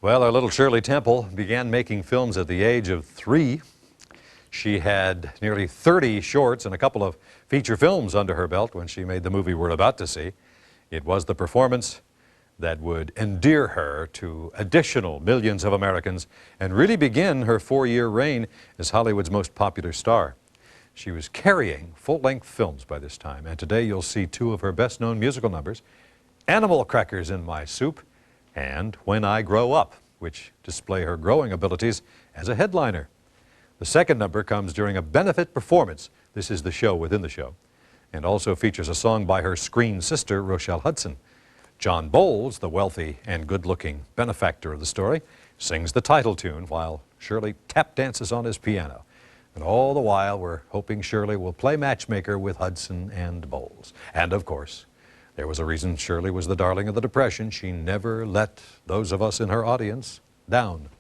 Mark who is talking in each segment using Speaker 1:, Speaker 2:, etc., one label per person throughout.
Speaker 1: Well, our little Shirley Temple began making films at the age of 3. She had nearly 30 shorts and a couple of feature films under her belt when she made the movie we're about to see. It was the performance that would endear her to additional millions of Americans and really begin her 4-year reign as Hollywood's most popular star. She was carrying full-length films by this time, and today you'll see 2 of her best-known musical numbers, Animal Crackers in My Soup and When I Grow Up, which display her growing abilities as a headliner. The second number comes during a benefit performance. This is the show within the show, and also features a song by her screen sister, Rochelle Hudson. John Bowles, the wealthy and good-looking benefactor of the story, sings the title tune while Shirley tap dances on his piano. And all the while, we're hoping Shirley will play matchmaker with Hudson and Bowles. And of course, there was a reason Shirley was the darling of the Depression. She never let those of us in her audience down.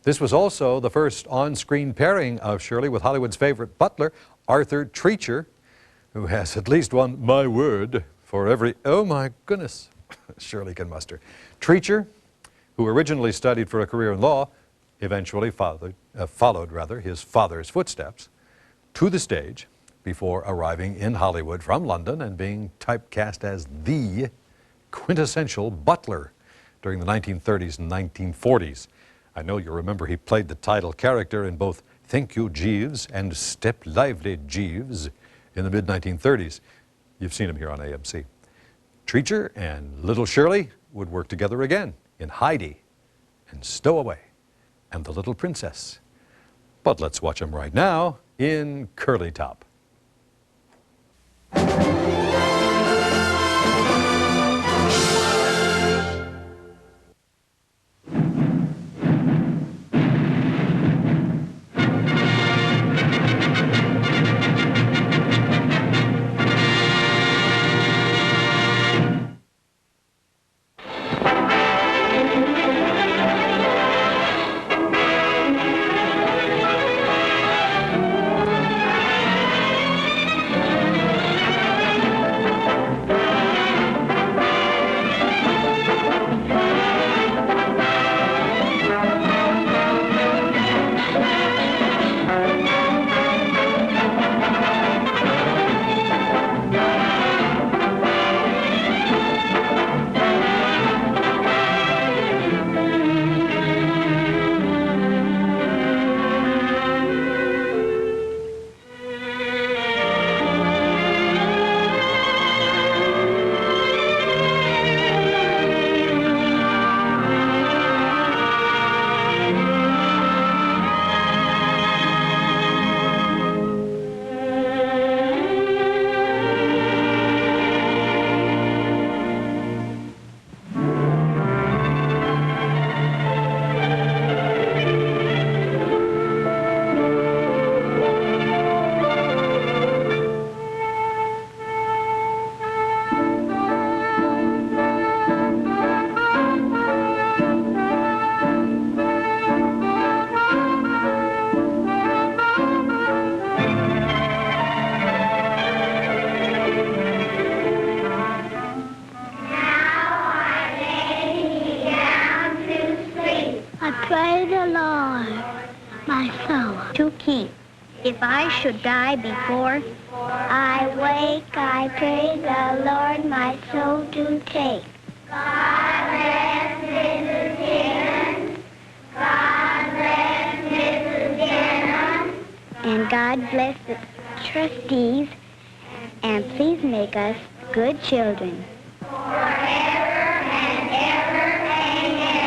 Speaker 1: This was also the first on-screen pairing of Shirley with Hollywood's favorite butler, Arthur Treacher, who has at least one "my word" for every "oh my goodness" Shirley can muster. Treacher, who originally studied for a career in law, eventually followed his father's footsteps to the stage before arriving in Hollywood from London and being typecast as the quintessential butler during the 1930s and 1940s. I know you remember he played the title character in both Thank You, Jeeves and Step Lively, Jeeves in the mid-1930s. You've seen him here on AMC. Treacher and little Shirley would work together again in Heidi and Stowaway and The Little Princess. But let's watch them right now in Curly Top.
Speaker 2: Pray the Lord, my soul, to keep. If I should die before I wake, I pray the Lord my soul to take. God bless Mrs. Denham. God bless Mrs. Denham. And God bless the trustees, and please make us good children. Forever and ever, amen.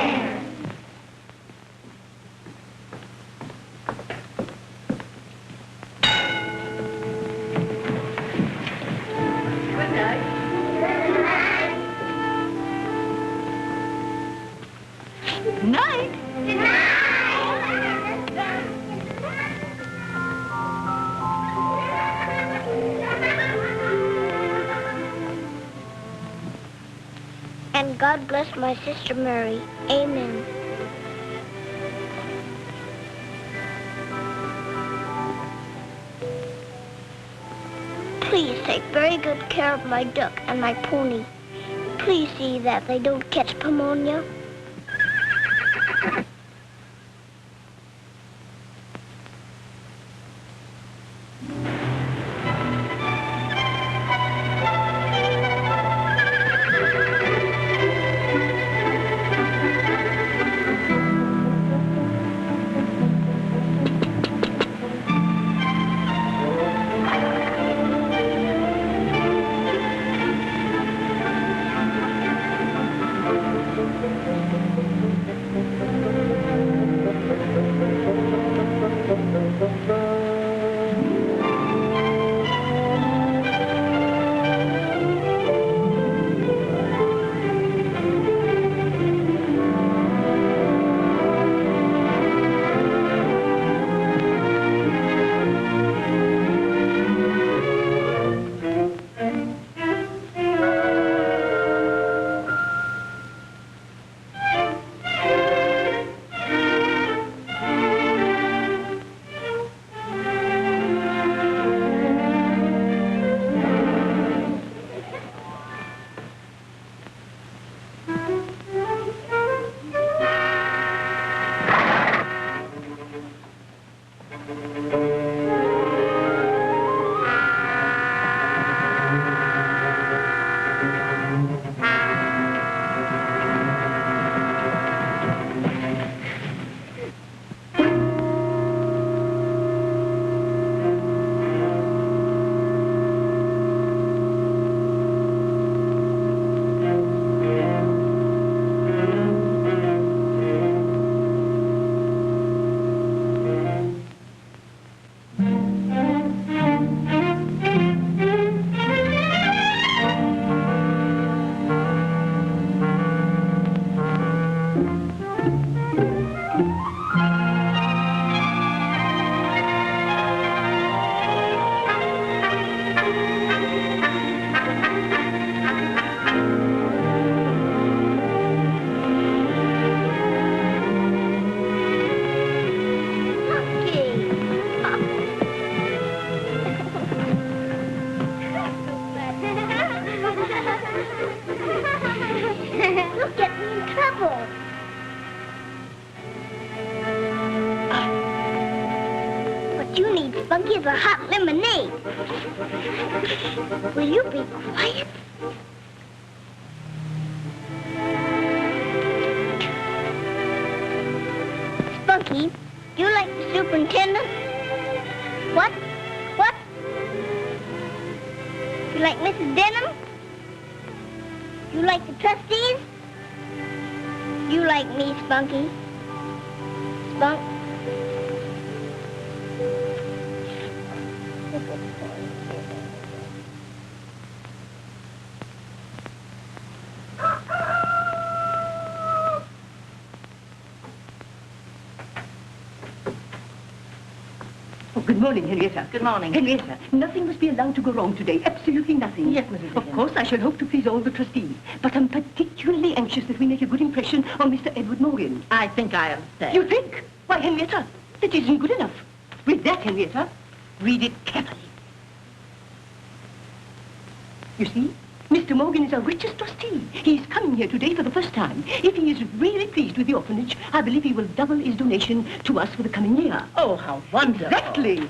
Speaker 2: Good night. Good night. Good night. Good night. And God bless my sister Mary. Amen. Please take very good care of my duck and my pony. Please see that they don't catch pneumonia. You'll get me in trouble. What you need, Spunky, is a hot lemonade. Will you be quiet? Spunky, do you like the superintendent? What? What? You like Mrs. Denham? You like the trustees? You like me, Spunky? Spunk?
Speaker 3: Oh, good morning, Henrietta.
Speaker 4: Good morning.
Speaker 3: Henrietta, nothing must be allowed to go wrong today. Absolutely nothing.
Speaker 4: Yes, Mrs.
Speaker 3: Of
Speaker 4: Higgins.
Speaker 3: course, I shall hope to please all the trustees. But I'm particularly anxious that we make a good impression on Mr. Edward Morgan.
Speaker 4: I think I understand.
Speaker 3: You think? Why, Henrietta, that isn't good enough. Read that, Henrietta. Read it carefully. You see? Mr. Morgan is our richest trustee. He is coming here today for the first time. If he is really pleased with the orphanage, I believe he will double his donation to us for the coming year.
Speaker 4: Oh, how wonderful.
Speaker 3: Exactly.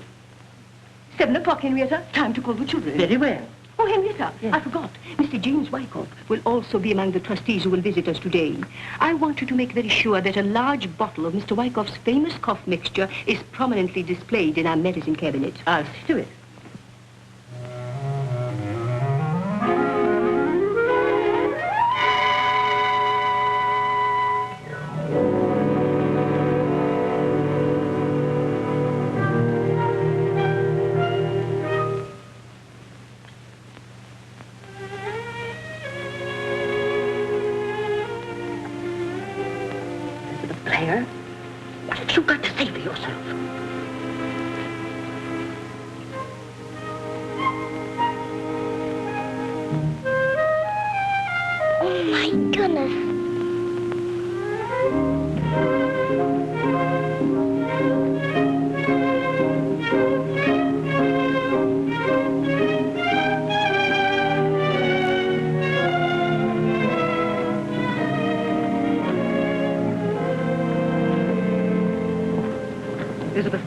Speaker 3: 7 o'clock, Henrietta. Time to call the children.
Speaker 4: Very well.
Speaker 3: Oh, Henrietta,
Speaker 4: Yes.
Speaker 3: I forgot. Mr. James Wyckoff will also be among the trustees who will visit us today. I want you to make very sure that a large bottle of Mr. Wyckoff's famous cough mixture is prominently displayed in our medicine cabinet.
Speaker 4: I'll see to it. Blair, what have you got to say for yourself?
Speaker 2: Oh, my goodness.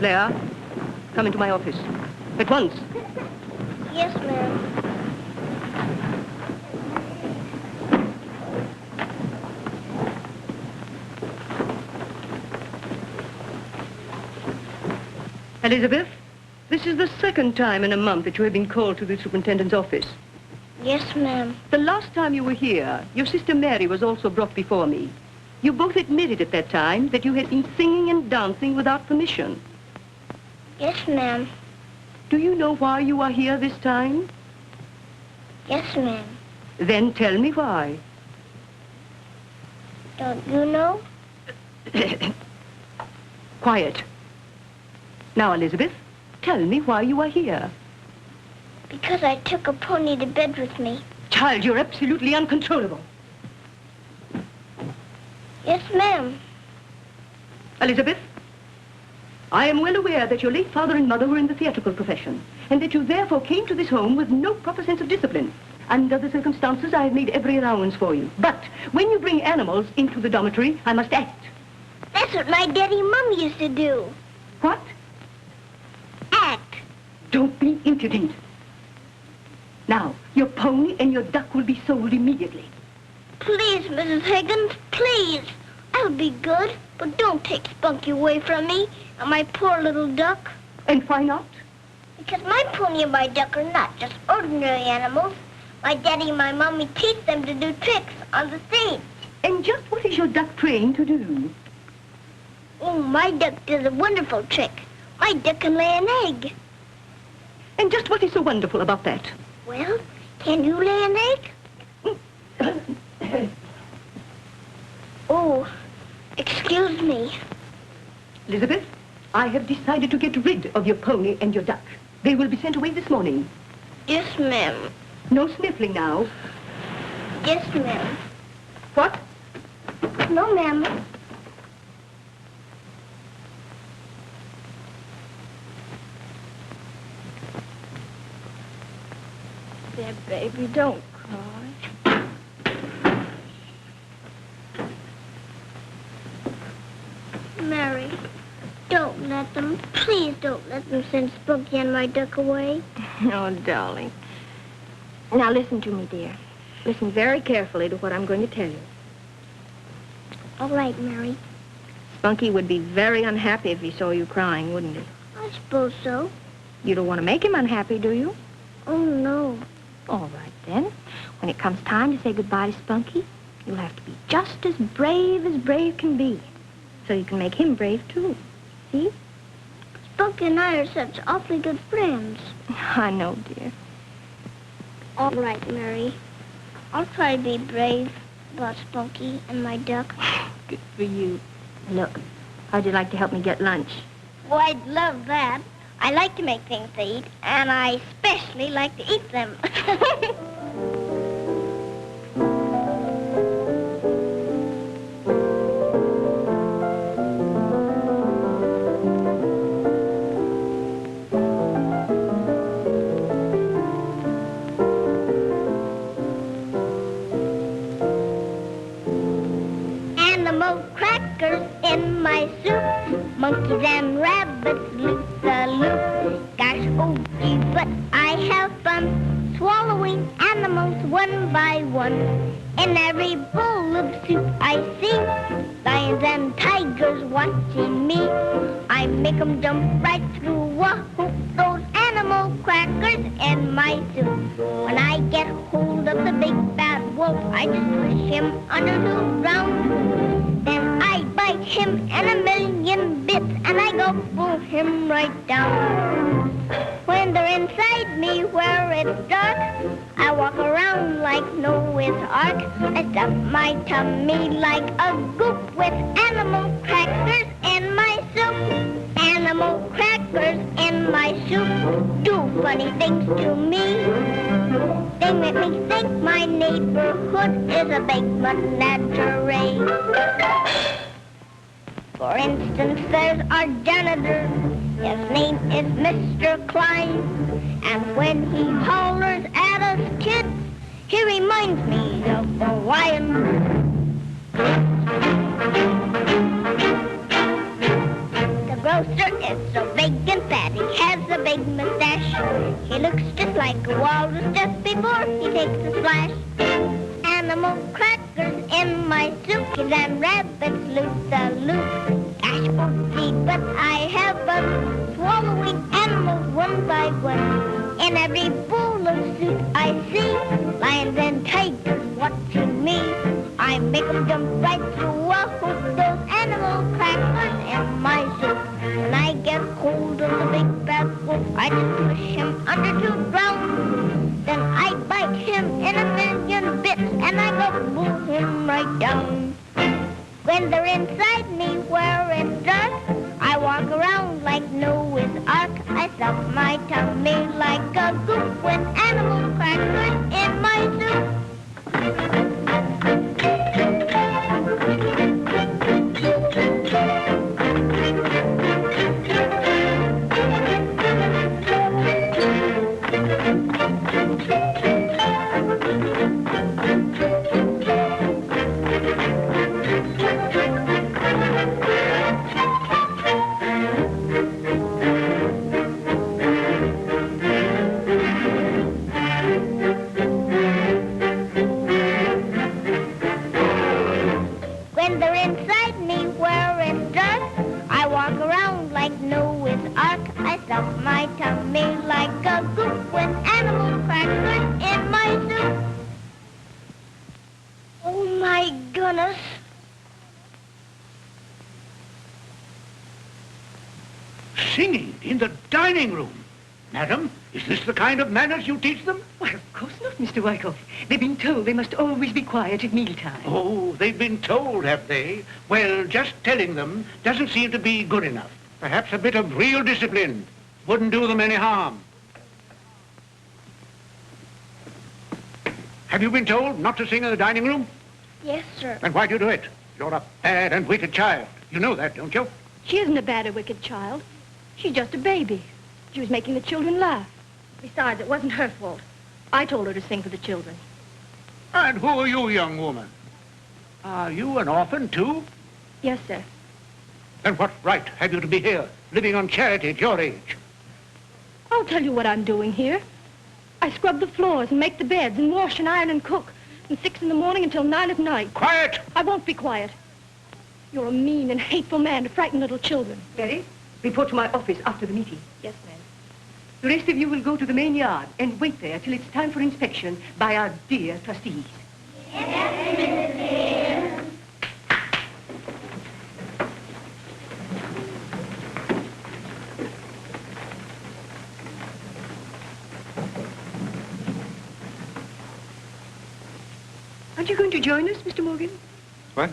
Speaker 3: Blair, come into my office. At once.
Speaker 2: Yes, ma'am.
Speaker 3: Elizabeth, this is the second time in a month that you have been called to the superintendent's office.
Speaker 2: Yes, ma'am.
Speaker 3: The last time you were here, your sister Mary was also brought before me. You both admitted at that time that you had been singing and dancing without permission.
Speaker 2: Yes, ma'am.
Speaker 3: Do you know why you are here this time?
Speaker 2: Yes, ma'am.
Speaker 3: Then tell me why.
Speaker 2: Don't you know?
Speaker 3: Quiet. Now, Elizabeth, tell me why you are here.
Speaker 2: Because I took a pony to bed with me.
Speaker 3: Child, you're absolutely uncontrollable.
Speaker 2: Yes, ma'am.
Speaker 3: Elizabeth, I am well aware that your late father and mother were in the theatrical profession, and that you therefore came to this home with no proper sense of discipline. Under the circumstances, I have made every allowance for you. But when you bring animals into the dormitory, I must act.
Speaker 2: That's what my daddy and mom used to do.
Speaker 3: What?
Speaker 2: Act.
Speaker 3: Don't be impudent. Now, your pony and your duck will be sold immediately.
Speaker 2: Please, Mrs. Higgins, please. I'll be good, but don't take Spunky away from me and my poor little duck.
Speaker 3: And why not?
Speaker 2: Because my pony and my duck are not just ordinary animals. My daddy and my mommy teach them to do tricks on the stage.
Speaker 3: And just what is your duck trained to do?
Speaker 2: Oh, my duck does a wonderful trick. My duck can lay an egg.
Speaker 3: And just what is so wonderful about that?
Speaker 2: Well, can you lay an egg? Oh, excuse me.
Speaker 3: Elizabeth, I have decided to get rid of your pony and your duck. They will be sent away this morning.
Speaker 2: Yes, ma'am.
Speaker 3: No sniffling now.
Speaker 2: Yes, ma'am.
Speaker 3: What?
Speaker 2: No, ma'am.
Speaker 5: There, baby, don't cry.
Speaker 2: Mary, don't let them. Please don't let them send Spunky and my duck away.
Speaker 5: Oh, darling. Now, listen to me, dear. Listen very carefully to what I'm going to tell you.
Speaker 2: All right, Mary.
Speaker 5: Spunky would be very unhappy if he saw you crying, wouldn't he?
Speaker 2: I suppose so.
Speaker 5: You don't want to make him unhappy, do you?
Speaker 2: Oh, no.
Speaker 5: All right, then. When it comes time to say goodbye to Spunky, you'll have to be just as brave can be. So you can make him brave, too. See?
Speaker 2: Spunky and I are such awfully good friends.
Speaker 5: I know, dear.
Speaker 2: All right, Mary. I'll try to be brave about Spunky and my duck.
Speaker 5: Good for you. Look, how'd you like to help me get lunch?
Speaker 2: Oh, I'd love that. I like to make things to eat, and I especially like to eat them. Animal crackers in my soup, monkeys and rabbits loop the loop. Gosh, oh gee, but I have fun swallowing animals one by one. In every bowl of soup I see lions and tigers watching me. I make 'em jump right through a hoop, those animal crackers in my soup. When I get hold of the big bad wolf, I just push him under the ground. Then I bite him in a million bits, and I go pull him right down. When they're inside me where it's dark, I walk around like Noah's Ark. I stuff my tummy like a goop with animal crackers in my soup. Animal crackers in my soup do funny things to me. They make me think my neighborhood is a big menagerie. For instance, there's our janitor. His name is Mr. Klein. And when he hollers at us kids, he reminds me of the lion. The grocer is so big mustache. He looks just like a walrus just before he takes a splash. Animal crackers in my soup, chickens and rabbits loop the loop. Gosh, but I have been swallowing animals one by one. In every bowl of soup I see lions and tigers watching me. I make them jump right through a hoop, those animal crackers in my soup. When I get hold of the big bad wolf, I just push him under to drown. Then I bite him in a million bits and I gobble him right down. When they're inside me where it's dark, I walk around like Noah's Ark. I suck my tummy like a goop when animal crackers in my soup.
Speaker 6: Singing in the dining room. Madam, is this the kind of manners you teach them?
Speaker 3: Why, of course not, Mr. Wyckoff. They've been told they must always be quiet at mealtime.
Speaker 6: Oh, they've been told, have they? Well, just telling them doesn't seem to be good enough. Perhaps a bit of real discipline wouldn't do them any harm. Have you been told not to sing in the dining room?
Speaker 2: Yes, sir.
Speaker 6: Then why do you do it? You're a bad and wicked child. You know that, don't you?
Speaker 5: She isn't a bad or wicked child. She's just a baby. She was making the children laugh. Besides, it wasn't her fault. I told her to sing for the children.
Speaker 6: And who are you, young woman? Are you an orphan, too?
Speaker 5: Yes, sir.
Speaker 6: Then what right have you to be here, living on charity at your age?
Speaker 5: I'll tell you what I'm doing here. I scrub the floors and make the beds and wash and iron and cook from 6 in the morning until 9 at night.
Speaker 6: Quiet!
Speaker 5: I won't be quiet. You're a mean and hateful man to frighten little children.
Speaker 3: Mary, report to my office after the meeting.
Speaker 5: Yes, ma'am.
Speaker 3: The rest of you will go to the main yard and wait there till it's time for inspection by our dear trustees. Aren't you going to join us, Mr. Morgan?
Speaker 7: What?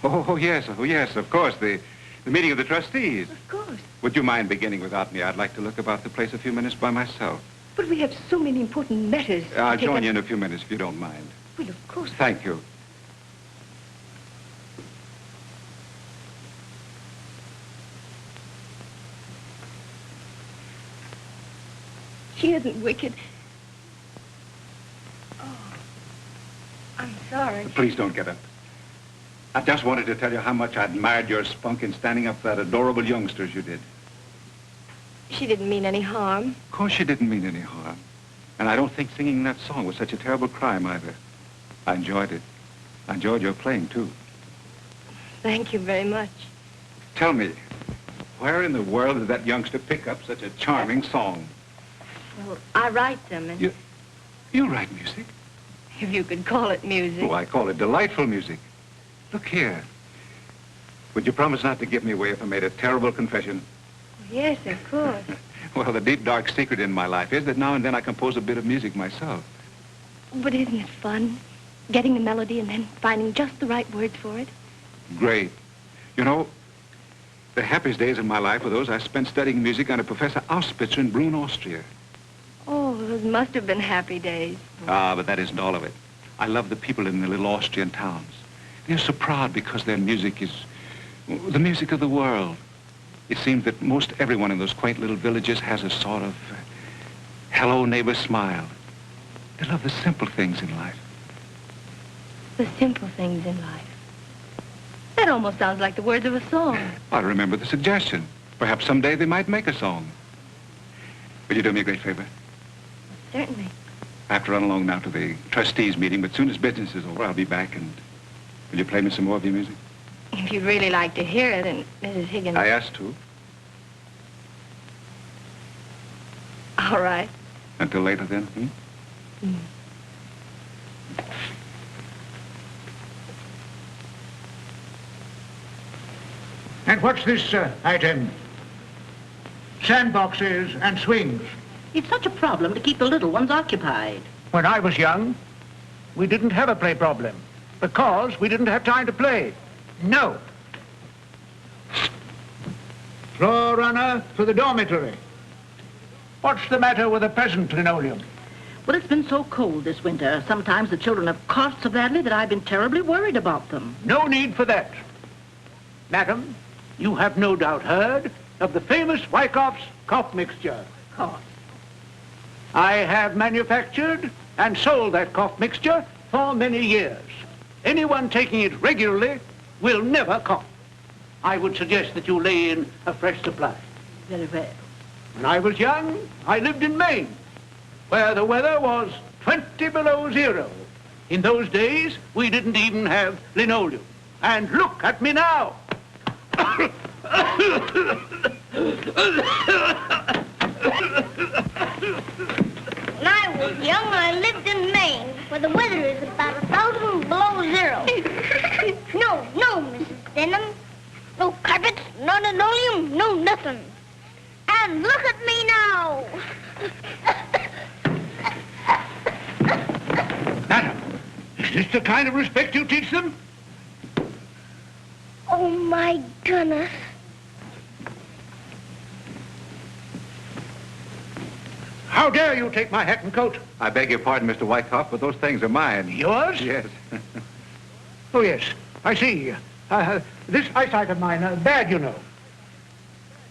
Speaker 7: Oh, yes, of course. The meeting of the trustees.
Speaker 3: Of course.
Speaker 7: Would you mind beginning without me? I'd like to look about the place a few minutes by myself.
Speaker 3: But we have so many important matters.
Speaker 7: I'll
Speaker 3: to take
Speaker 7: join
Speaker 3: up.
Speaker 7: you in a few minutes if you don't mind.
Speaker 3: Well, of course.
Speaker 7: Thank you.
Speaker 5: She isn't wicked. Oh, I'm sorry.
Speaker 7: Please don't get up. I just wanted to tell you how much I admired your spunk in standing up for that adorable youngster as you did.
Speaker 5: She didn't mean any harm.
Speaker 7: Of course she didn't mean any harm. And I don't think singing that song was such a terrible crime either. I enjoyed it. I enjoyed your playing, too.
Speaker 5: Thank you very much.
Speaker 7: Tell me, where in the world did that youngster pick up such a charming song?
Speaker 5: Well, I write them, and
Speaker 7: You write music?
Speaker 5: if you could call it music.
Speaker 7: Oh, I call it delightful music. Look here. Would you promise not to give me away if I made a terrible confession?
Speaker 5: Yes, of course.
Speaker 7: Well, the deep, dark secret in my life is that now and then I compose a bit of music myself.
Speaker 5: But isn't it fun? Getting the melody and then finding just the right words for it?
Speaker 7: Great. You know, the happiest days of my life were those I spent studying music under Professor Auspitzer in Brunn, Austria.
Speaker 5: Oh, those must have been happy days.
Speaker 7: Ah, but that isn't all of it. I love the people in the little Austrian towns. They're so proud because their music is the music of the world. It seems that most everyone in those quaint little villages has a sort of hello neighbor smile. They love the simple things in life.
Speaker 5: The simple things in life. That almost sounds like the words of a song.
Speaker 7: I remember the suggestion. Perhaps someday they might make a song. Will you do me a great favor?
Speaker 5: Certainly.
Speaker 7: I have to run along now to the trustees' meeting, but as soon as business is over, I'll be back, and will you play me some more of your music?
Speaker 5: If you'd really like to hear it, and Mrs. Higgins...
Speaker 7: I asked to.
Speaker 5: All right.
Speaker 7: Until later, then,
Speaker 6: And what's this item? Sandboxes and swings.
Speaker 4: It's such a problem to keep the little ones occupied.
Speaker 6: When I was young, we didn't have a play problem because we didn't have time to play. No. Floor runner for the dormitory. What's the matter with the present linoleum?
Speaker 4: Well, it's been so cold this winter. Sometimes the children have coughed so badly that I've been terribly worried about them.
Speaker 6: No need for that. Madam, you have no doubt heard of the famous Wyckoff's cough mixture.
Speaker 4: Cough.
Speaker 6: I have manufactured and sold that cough mixture for many years. Anyone taking it regularly will never cough. I would suggest that you lay in a fresh supply.
Speaker 4: Very well.
Speaker 6: When I was young, I lived in Maine, where the weather was 20 below zero. In those days, we didn't even have linoleum. And look at me now.
Speaker 2: When I was young, I lived in Maine, where the weather is about 1,000 below zero. No, Mrs. Denham. No carpets, no linoleum, no nothing. And look at me now.
Speaker 6: Madam, is this the kind of respect you teach them?
Speaker 2: Oh, my goodness.
Speaker 6: How dare you take my hat and coat?
Speaker 7: I beg your pardon, Mr. Wyckoff, but those things are mine.
Speaker 6: Yours?
Speaker 7: Yes.
Speaker 6: Oh, yes, I see. This eyesight of mine, bad, you know.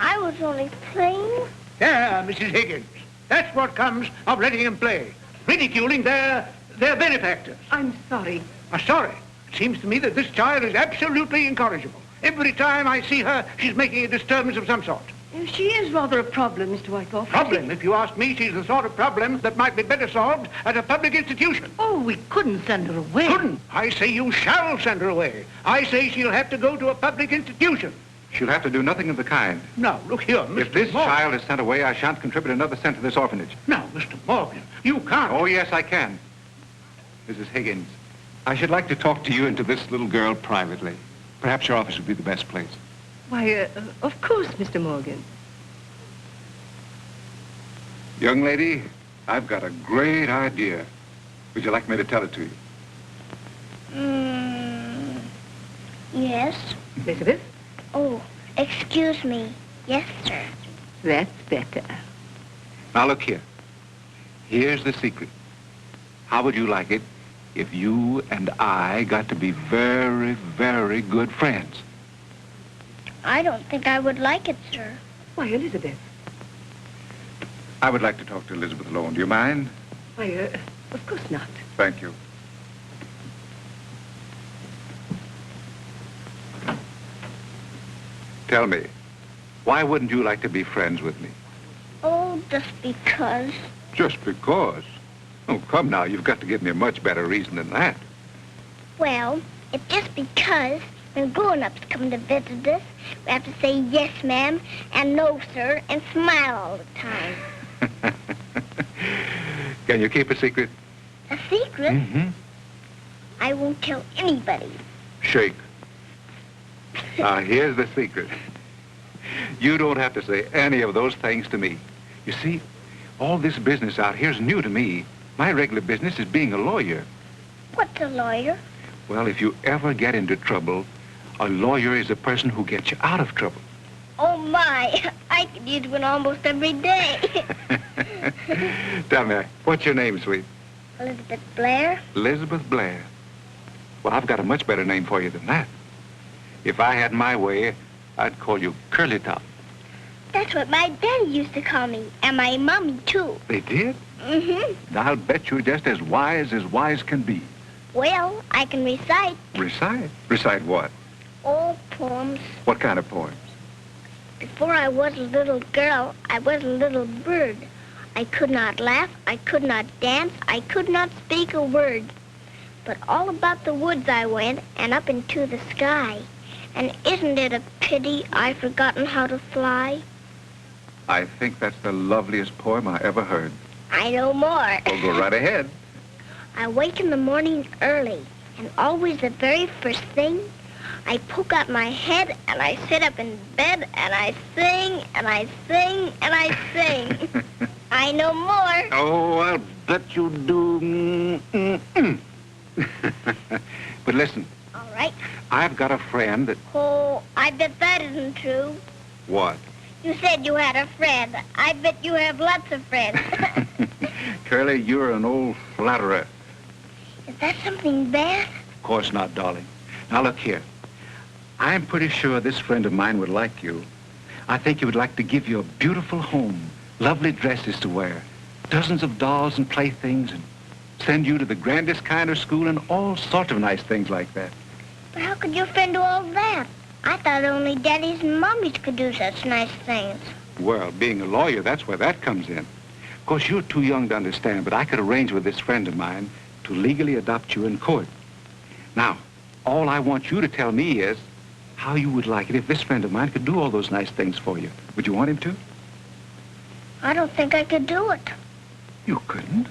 Speaker 2: I was only playing.
Speaker 6: Yeah, Mrs. Higgins. That's what comes of letting him play. Ridiculing their benefactors.
Speaker 3: I'm sorry.
Speaker 6: Sorry. It seems to me that this child is absolutely incorrigible. Every time I see her, she's making a disturbance of some sort.
Speaker 3: She is rather a problem, Mr. Wyckoff.
Speaker 6: Problem? If you ask me, she's the sort of problem that might be better solved at a public institution.
Speaker 4: Oh, we couldn't send her away.
Speaker 6: Couldn't. I say you shall send her away. I say she'll have to go to a public institution.
Speaker 7: She'll have to do nothing of the kind.
Speaker 6: Now, look here, Mr.
Speaker 7: If this
Speaker 6: Morgan.
Speaker 7: child is sent away, I shan't contribute another cent to this orphanage.
Speaker 6: Now, Mr. Morgan, you can't.
Speaker 7: Oh, yes, I can. Mrs. Higgins, I should like to talk to you and to this little girl privately. Perhaps your office would be the best place.
Speaker 3: Why, of course, Mr. Morgan.
Speaker 7: Young lady, I've got a great idea. Would you like me to tell it to you?
Speaker 2: Yes.
Speaker 3: Elizabeth?
Speaker 2: Oh, excuse me. Yes, sir.
Speaker 3: That's better.
Speaker 7: Now, look here. Here's the secret. How would you like it if you and I got to be very, very good friends?
Speaker 2: I don't think I would like it, sir.
Speaker 3: Why, Elizabeth?
Speaker 7: I would like to talk to Elizabeth alone. Do you mind?
Speaker 3: Why, of course not.
Speaker 7: Thank you. Tell me, why wouldn't you like to be friends with me?
Speaker 2: Oh, just because.
Speaker 7: Just because? Oh, come now, you've got to give me a much better reason than that.
Speaker 2: Well, it's just because when grown-ups come to visit us, we have to say yes, ma'am, and no, sir, and smile all the time.
Speaker 7: Can you keep a secret?
Speaker 2: A secret?
Speaker 7: Mm-hmm.
Speaker 2: I won't tell anybody.
Speaker 7: Shake. Now, here's the secret. You don't have to say any of those things to me. You see, all this business out here is new to me. My regular business is being a lawyer.
Speaker 2: What's a lawyer?
Speaker 7: Well, if you ever get into trouble, a lawyer is a person who gets you out of trouble.
Speaker 2: Oh, my. I could use one almost every day.
Speaker 7: Tell me, what's your name, sweet?
Speaker 2: Elizabeth Blair?
Speaker 7: Elizabeth Blair. Well, I've got a much better name for you than that. If I had my way, I'd call you Curly Top.
Speaker 2: That's what my daddy used to call me, and my mommy, too.
Speaker 7: They did?
Speaker 2: Mm-hmm.
Speaker 7: I'll bet you're just as wise can be.
Speaker 2: Well, I can recite
Speaker 7: Recite? Recite what?
Speaker 2: old poems.
Speaker 7: What kind of poems?
Speaker 2: Before I was a little girl, I was a little bird. I could not laugh, I could not dance, I could not speak a word. But all about the woods I went, and up into the sky. And isn't it a pity I've forgotten how to fly?
Speaker 7: I think that's the loveliest poem I ever heard.
Speaker 2: I know more.
Speaker 7: Well, go right ahead.
Speaker 2: I wake in the morning early, and always the very first thing, I poke out my head, and I sit up in bed, and I sing, and I sing, and I sing. I know more.
Speaker 7: Oh, I'll bet you do. But listen,
Speaker 2: All right.
Speaker 7: I've got a friend that...
Speaker 2: Oh, I bet that isn't true.
Speaker 7: What?
Speaker 2: You said you had a friend. I bet you have lots of friends.
Speaker 7: Curly, you're an old flatterer.
Speaker 2: Is that something bad?
Speaker 7: Of course not, darling. Now, look here. I'm pretty sure this friend of mine would like you. I think he would like to give you a beautiful home, lovely dresses to wear, dozens of dolls and playthings, and send you to the grandest kind of school and all sorts of nice things like that.
Speaker 2: But how could your friend do all that? I thought only daddies and mommies could do such nice things.
Speaker 7: Well, being a lawyer, that's where that comes in. Of course, you're too young to understand, but I could arrange with this friend of mine to legally adopt you in court. Now, all I want you to tell me is how you would like it if this friend of mine could do all those nice things for you. Would you want him to?
Speaker 2: I don't think I could do it.
Speaker 7: You couldn't.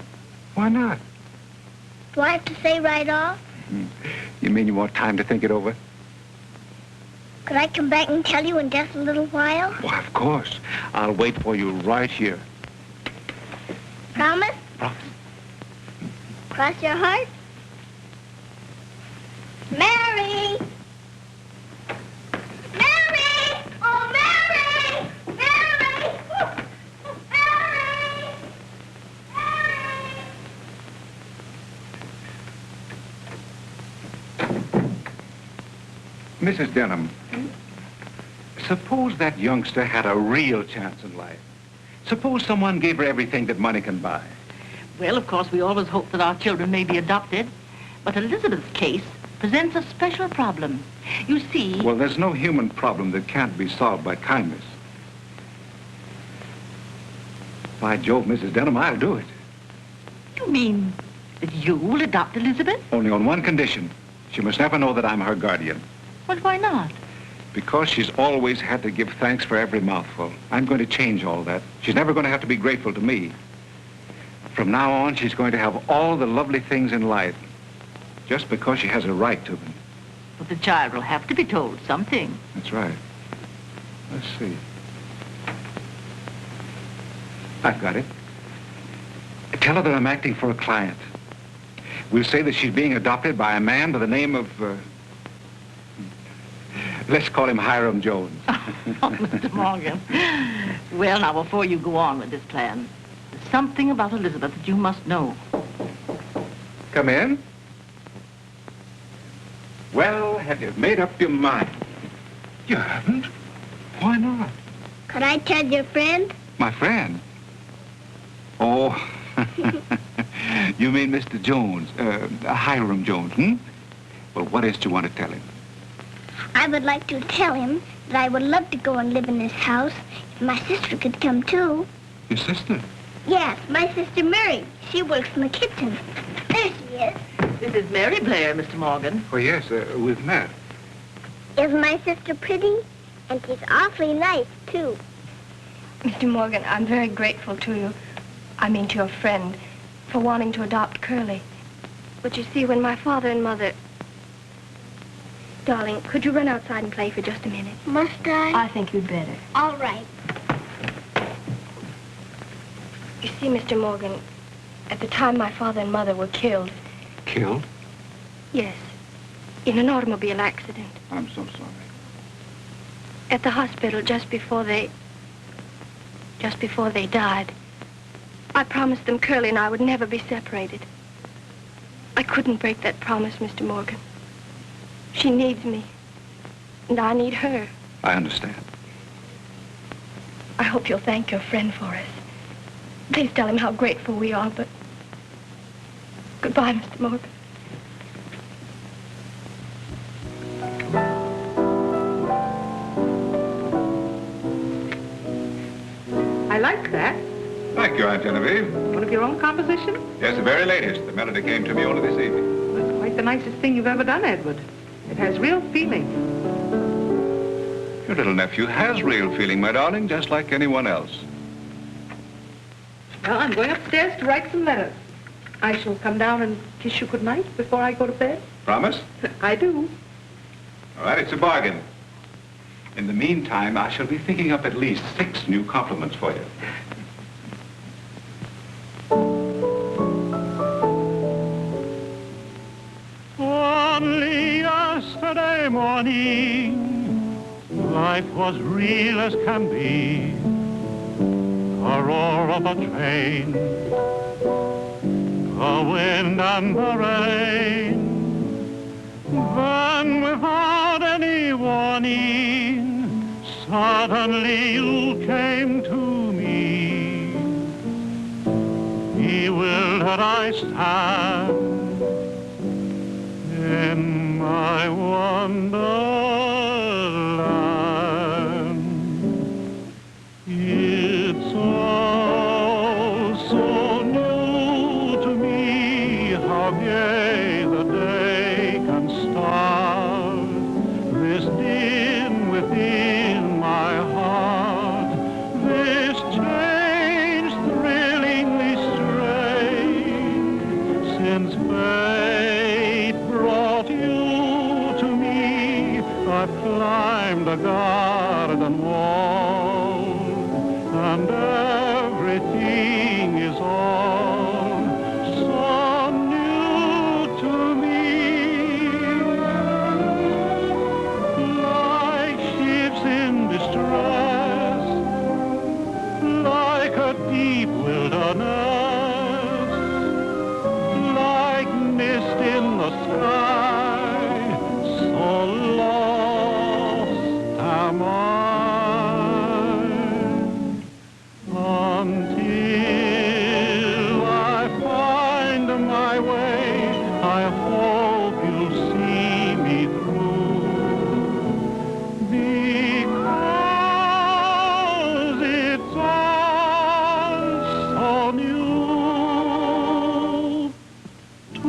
Speaker 7: Why not?
Speaker 2: Do I have to say right off?
Speaker 7: You mean you want time to think it over?
Speaker 2: Could I come back and tell you in just a little while?
Speaker 7: Why, of course. I'll wait for you right here.
Speaker 2: Promise?
Speaker 7: Promise.
Speaker 2: Cross your heart? Mary! Mary! Oh, Mary! Mary! Mary! Mary!
Speaker 7: Mrs. Denham, suppose that youngster had a real chance in life. Suppose someone gave her everything that money can buy.
Speaker 4: Well, of course, we always hope that our children may be adopted. But Elizabeth's case presents a special problem. You see...
Speaker 7: Well, there's no human problem that can't be solved by kindness. By Jove, Mrs. Denham, I'll do it.
Speaker 4: You mean that you will adopt Elizabeth?
Speaker 7: Only on one condition. She must never know that I'm her guardian.
Speaker 4: Well, why not?
Speaker 7: Because she's always had to give thanks for every mouthful. I'm going to change all that. She's never going to have to be grateful to me. From now on, she's going to have all the lovely things in life, just because she has a right to them.
Speaker 4: But the child will have to be told something.
Speaker 7: That's right. Let's see. I've got it. Tell her that I'm acting for a client. We'll say that she's being adopted by a man by the name of, let's call him Hiram Jones.
Speaker 4: Oh, Mr. Morgan. Well, now, before you go on with this plan, there's something about Elizabeth that you must know.
Speaker 7: Come in. Well, have you made up your mind? You haven't? Why not?
Speaker 2: Could I tell your friend?
Speaker 7: My friend? Oh, you mean Mr. Jones, Hiram Jones, hmm? Well, what is it you want to tell him?
Speaker 2: I would like to tell him that I would love to go and live in his house if my sister could come too.
Speaker 7: Your sister?
Speaker 2: Yes, my sister Mary. She works in the kitchen. There she is.
Speaker 4: This is Mary Blair, Mr. Morgan.
Speaker 7: Oh, yes, we've met.
Speaker 2: Is my sister pretty? And she's awfully nice, too.
Speaker 5: Mr. Morgan, I'm very grateful to you. I mean to your friend, for wanting to adopt Curly. But you see, when my father and mother... Darling, could you run outside and play for just a minute?
Speaker 2: Must I?
Speaker 5: I think you'd better.
Speaker 2: All right.
Speaker 5: You see, Mr. Morgan, at the time my father and mother were killed...
Speaker 7: Killed?
Speaker 5: Yes, in an automobile accident.
Speaker 7: I'm so sorry.
Speaker 5: At the hospital just before they died, I promised them Curly and I would never be separated. I couldn't break that promise, Mr. Morgan. She needs me, and I need her.
Speaker 7: I understand.
Speaker 5: I hope you'll thank your friend for us. Please tell him how grateful we are, but... Goodbye, Mr. Morgan.
Speaker 3: I like that.
Speaker 7: Thank you, Aunt Genevieve.
Speaker 8: One of your own compositions?
Speaker 7: Yes, the very latest. The melody came to me only this evening.
Speaker 8: That's quite the nicest thing you've ever done, Edward. It has real feeling.
Speaker 7: Your little nephew has real feeling, my darling, just like anyone else.
Speaker 8: Well, I'm going upstairs to write some letters. I shall come down and kiss you goodnight before I go to bed.
Speaker 7: Promise?
Speaker 8: I do.
Speaker 7: All right, it's a bargain. In the meantime, I shall be thinking up at least 6 new compliments for you.
Speaker 6: Only yesterday morning, life was real as can be. The roar of a train, the wind and the rain. Then without any warning, suddenly you came to me. He willed that I stand in my wonderland. It's all so new to me, how gay the day can start. This din within my heart, this change thrillingly strange, since fate brought you to me. I've climbed a garden wall, and everything is all so new to me. Like ships in distress, like a deep wilderness, like mist in the sky, so lost am I. Until I find my way, I hope you'll see me through, because it's all so new to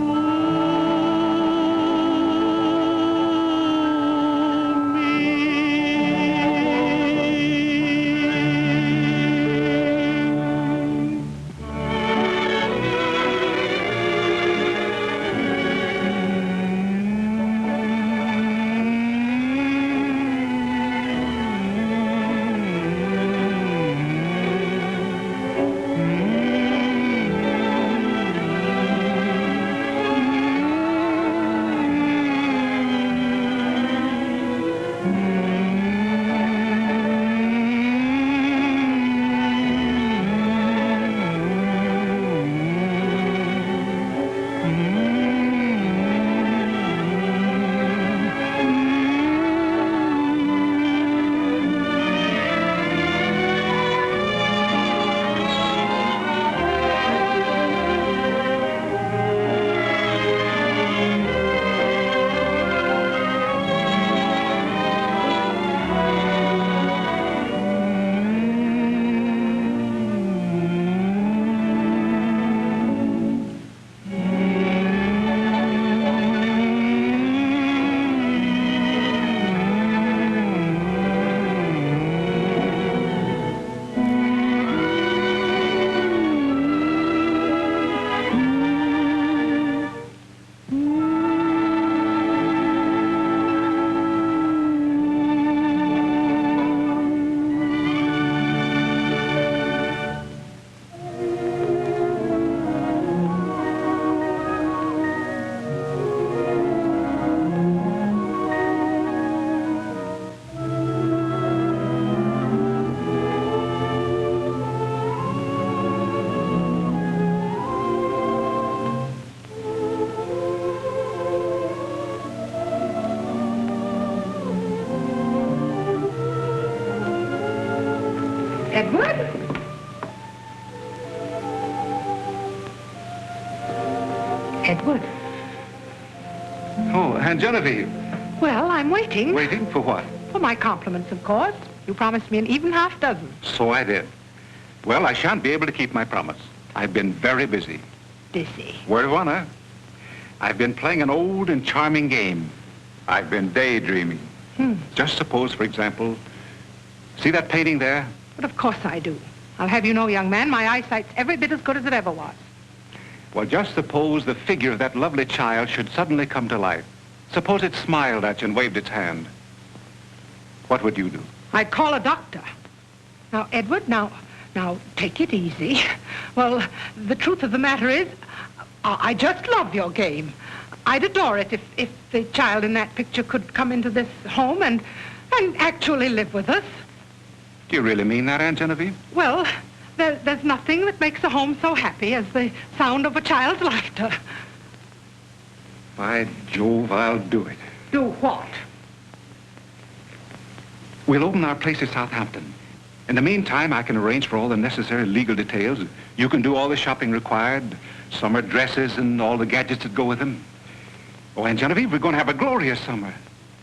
Speaker 8: Edward? Edward?
Speaker 7: Oh, Aunt Genevieve.
Speaker 8: Well, I'm waiting.
Speaker 7: Waiting for what?
Speaker 8: For my compliments, of course. You promised me an even half dozen.
Speaker 7: So I did. Well, I shan't be able to keep my promise. I've been very busy.
Speaker 3: Busy.
Speaker 7: Word of honor. I've been playing an old and charming game. I've been daydreaming. Just suppose, for example, see that painting there?
Speaker 8: But of course I do. I'll have you know, young man, my eyesight's every bit as good as it ever was.
Speaker 7: Well, just suppose the figure of that lovely child should suddenly come to life. Suppose it smiled at you and waved its hand. What would you do?
Speaker 8: I'd call a doctor. Now, Edward, now, take it easy. Well, the truth of the matter is, I just love your game. I'd adore it if the child in that picture could come into this home and actually live with us.
Speaker 7: Do you really mean that, Aunt Genevieve?
Speaker 8: Well, there's nothing that makes a home so happy as the sound of a child's laughter.
Speaker 7: By Jove, I'll do it.
Speaker 8: Do what?
Speaker 7: We'll open our place in Southampton. In the meantime, I can arrange for all the necessary legal details. You can do all the shopping required, summer dresses and all the gadgets that go with them. Oh, Aunt Genevieve, we're going to have a glorious summer.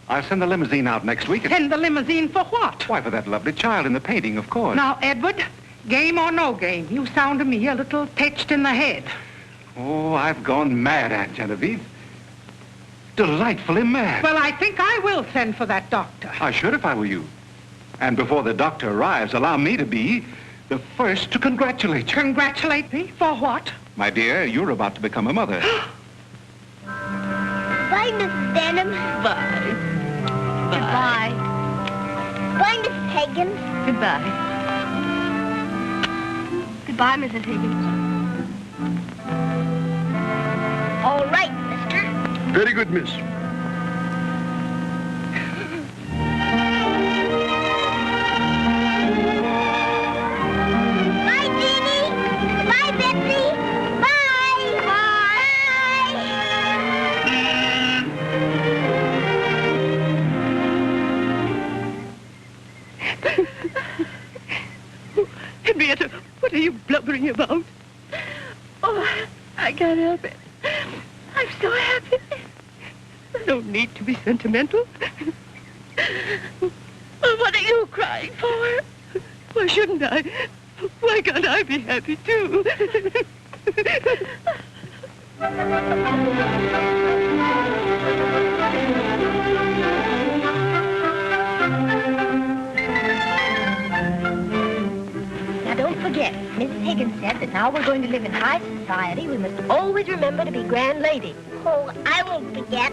Speaker 7: I'll send the limousine out next week.
Speaker 8: Send the limousine for what?
Speaker 7: Why, for that lovely child in the painting, of course.
Speaker 8: Now, Edward, game or no game, you sound to me a little pitched in the head.
Speaker 7: Oh, I've gone mad, Aunt Genevieve. Delightfully mad.
Speaker 8: Well, I think I will send for that doctor.
Speaker 7: I should if I were you. And before the doctor arrives, allow me to be the first to congratulate you.
Speaker 8: Congratulate me? For what?
Speaker 7: My dear, you're about to become a mother.
Speaker 2: Bye, Mrs. Denham.
Speaker 4: Bye.
Speaker 2: Goodbye. Bye, Mrs. Higgins.
Speaker 4: Goodbye.
Speaker 5: Goodbye, Mrs. Higgins.
Speaker 2: All right, mister.
Speaker 9: Very good, miss.
Speaker 2: Bye, Jeannie. Bye, Betsy. Bye.
Speaker 3: Henrietta, what are you blubbering about?
Speaker 5: Oh, I can't help it. I'm so happy.
Speaker 3: No need to be sentimental.
Speaker 5: Well, what are you crying for?
Speaker 3: Why shouldn't I? Why can't I be happy, too?
Speaker 2: Now, don't forget, Mrs. Higgins said that now we're going to live in high society, we must always remember to be grand ladies. Oh, I won't forget.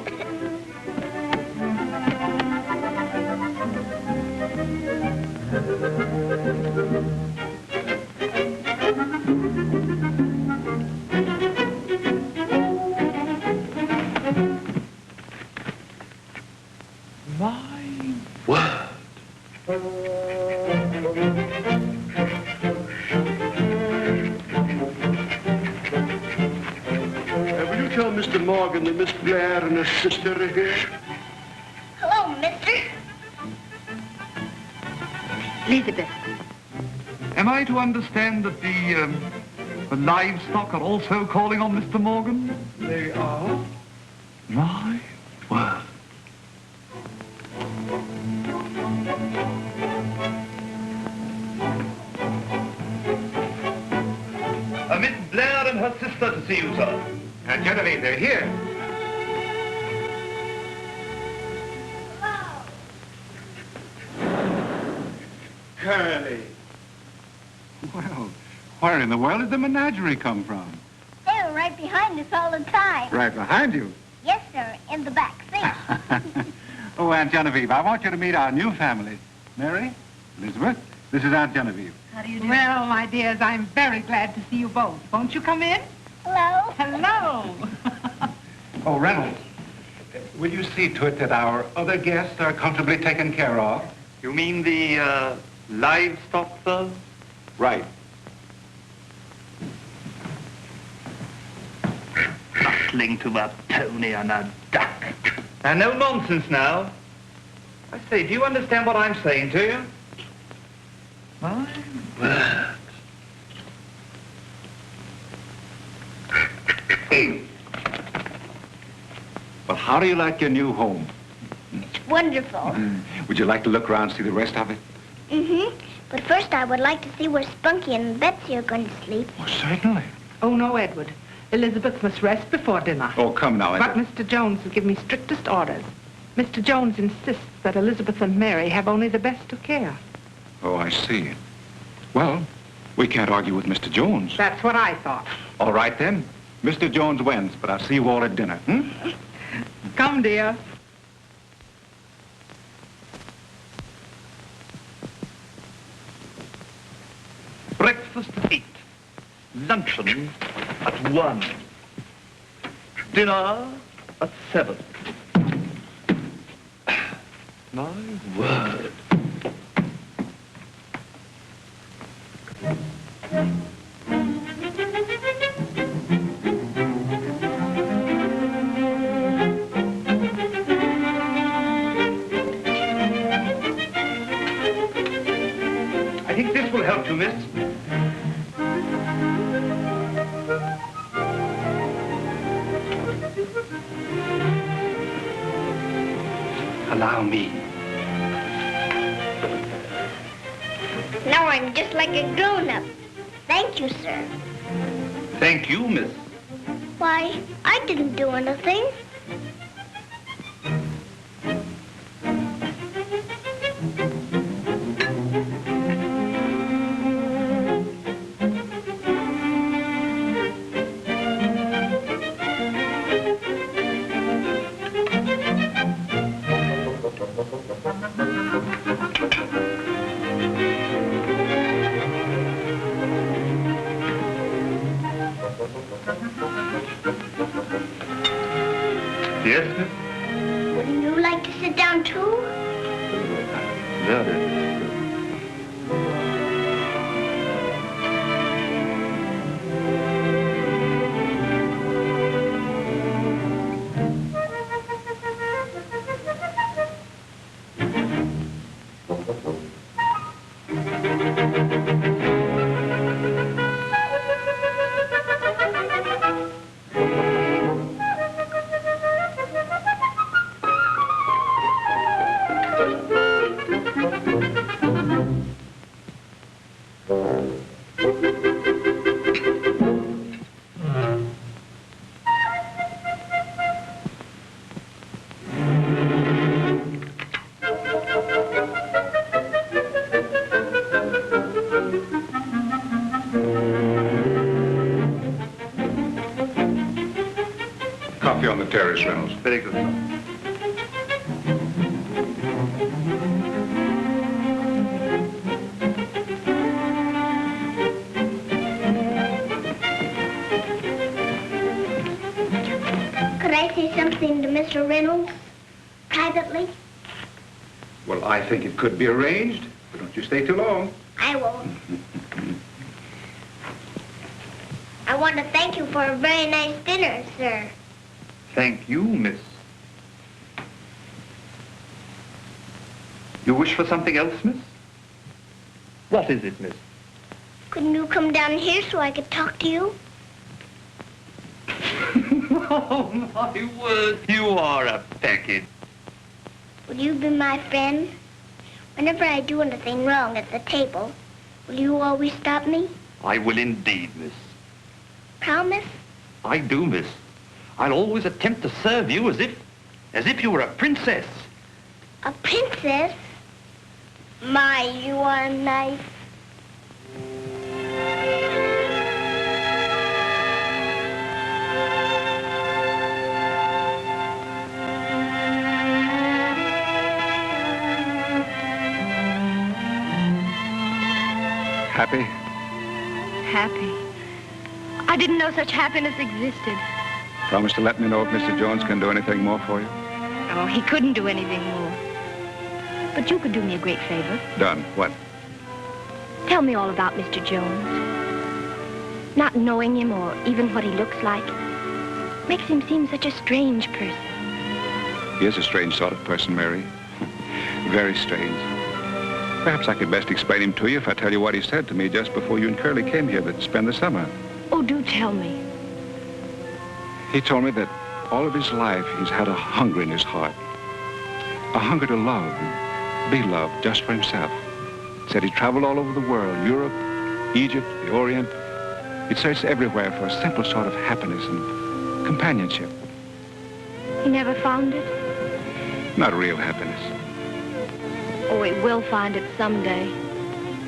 Speaker 9: My word. Will you tell Mr. Morgan that Miss Blair and her sister are here?
Speaker 2: Hello, mister.
Speaker 3: Elizabeth.
Speaker 10: Am I to understand that the livestock are also calling on Mr. Morgan?
Speaker 9: They are.
Speaker 10: My word. Miss Blair and her sister to see you, sir.
Speaker 7: Aunt Genevieve, they're here.
Speaker 9: Curly.
Speaker 7: Well, where in the world did the menagerie come from?
Speaker 2: They were right behind us all the time.
Speaker 7: Right behind you.
Speaker 2: Yes, sir, in the back seat.
Speaker 7: Oh, Aunt Genevieve, I want you to meet our new family. Mary, Elizabeth, this is Aunt Genevieve.
Speaker 8: How do you do? Well, my dears, I'm very glad to see you both. Won't you come in?
Speaker 2: Hello.
Speaker 8: Hello.
Speaker 7: Oh, Reynolds, will you see to it that our other guests are comfortably taken care of?
Speaker 10: You mean the livestock, sir?
Speaker 7: Right.
Speaker 10: Bustling to a pony and a duck. And no nonsense now. I say, do you understand what I'm saying to you? My word.
Speaker 7: Well, how do you like your new home?
Speaker 2: It's wonderful.
Speaker 7: Would you like to look around and see the rest of it?
Speaker 2: Mm-hmm. But first I would like to see where Spunky and Betsy are going to sleep.
Speaker 7: Oh, certainly.
Speaker 8: Oh, no, Edward. Elizabeth must rest before dinner.
Speaker 7: Oh, come now,
Speaker 8: But Mr. Jones has given me strictest orders. Mr. Jones insists that Elizabeth and Mary have only the best of care.
Speaker 7: Oh, I see. Well, we can't argue with Mr. Jones.
Speaker 8: That's what I thought.
Speaker 7: All right, then. Mr. Jones wins, but I'll see you all at dinner, hmm?
Speaker 8: Come, dear.
Speaker 10: Breakfast at 8. Luncheon at 1. Dinner at 7. My word. I think this will help you, miss. Allow me.
Speaker 2: Now I'm just like a grown-up. Thank you, sir.
Speaker 10: Thank you, miss.
Speaker 2: Why, I didn't do anything.
Speaker 10: Yes, miss?
Speaker 2: Wouldn't you like to sit down, too?
Speaker 10: Very.
Speaker 7: Coffee on the terrace, Reynolds.
Speaker 10: Very good, sir.
Speaker 2: Could I say something to Mr. Reynolds? Privately?
Speaker 7: Well, I think it could be arranged, but don't you stay too long.
Speaker 2: I won't. I want to thank you for a very nice dinner, sir.
Speaker 10: Thank you, miss. You wish for something else, miss? What is it, miss?
Speaker 2: Couldn't you come down here so I could talk to you?
Speaker 10: Oh, my word, you are a package.
Speaker 2: Will you be my friend? Whenever I do anything wrong at the table, will you always stop me?
Speaker 10: I will indeed, miss.
Speaker 2: Promise?
Speaker 10: I do, miss. I'll always attempt to serve you as if you were a princess.
Speaker 2: A princess? My, you are nice.
Speaker 7: Happy?
Speaker 5: Happy. I didn't know such happiness existed.
Speaker 7: Promise to let me know if Mr. Jones can do anything more for you?
Speaker 5: Oh, he couldn't do anything more. But you could do me a great favor.
Speaker 7: Done. What?
Speaker 5: Tell me all about Mr. Jones. Not knowing him or even what he looks like makes him seem such a strange person.
Speaker 7: He is a strange sort of person, Mary. Very strange. Perhaps I could best explain him to you if I tell you what he said to me just before you and Curly came here to spend the summer.
Speaker 5: Oh, do tell me.
Speaker 7: He told me that all of his life he's had a hunger in his heart. A hunger to love and be loved just for himself. Said he traveled all over the world, Europe, Egypt, the Orient. He'd searched everywhere for a simple sort of happiness and companionship.
Speaker 5: He never found it?
Speaker 7: Not real happiness.
Speaker 5: Oh, he will find it someday.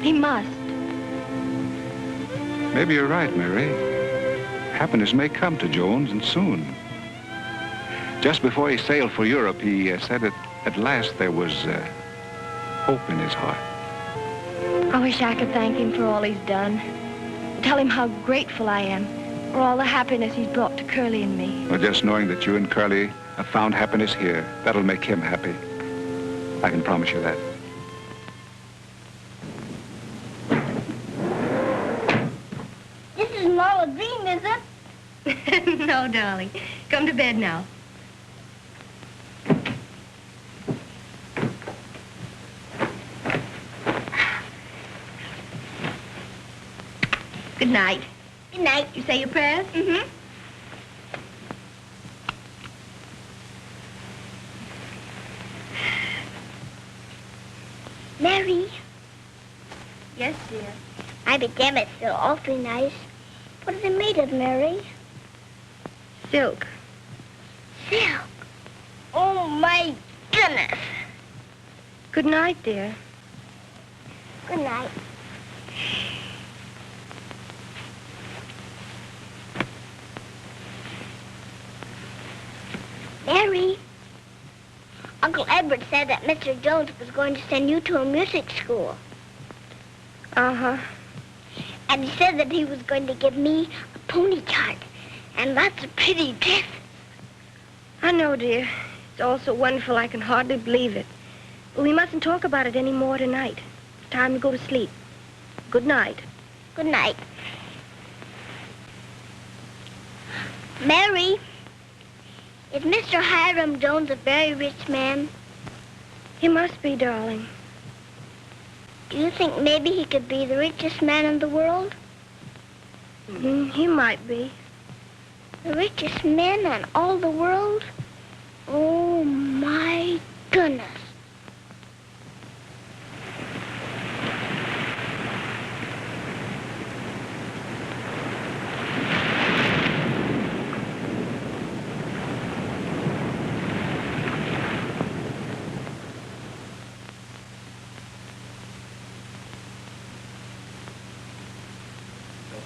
Speaker 5: He must.
Speaker 7: Maybe you're right, Mary. Happiness may come to Jones, and soon. Just before he sailed for Europe, he said that at last there was hope in his heart.
Speaker 5: I wish I could thank him for all he's done. Tell him how grateful I am for all the happiness he's brought to Curly and me.
Speaker 7: Well, just knowing that you and Curly have found happiness here, that'll make him happy. I can promise you that.
Speaker 2: This isn't all a dream, is it?
Speaker 5: No, darling. Come to bed now. Good night.
Speaker 2: Good night.
Speaker 5: You say your prayers?
Speaker 2: Mm-hmm. Mary.
Speaker 5: Yes, dear.
Speaker 2: My pajamas are awfully nice. What are they made of, Mary?
Speaker 5: Silk.
Speaker 2: Silk. Oh, my goodness.
Speaker 5: Good night, dear.
Speaker 2: Good night. Mary, Uncle Edward said that Mr. Jones was going to send you to a music school.
Speaker 5: Uh-huh.
Speaker 2: And he said that he was going to give me a pony cart and lots of pretty dresses.
Speaker 5: I know, dear. It's all so wonderful I can hardly believe it. But we mustn't talk about it any more tonight. It's time to go to sleep. Good night.
Speaker 2: Good night. Mary, is Mr. Hiram Jones a very rich man?
Speaker 5: He must be, darling.
Speaker 2: Do you think maybe he could be the richest man in the world?
Speaker 5: He might be.
Speaker 2: The richest man in all the world? Oh, my goodness.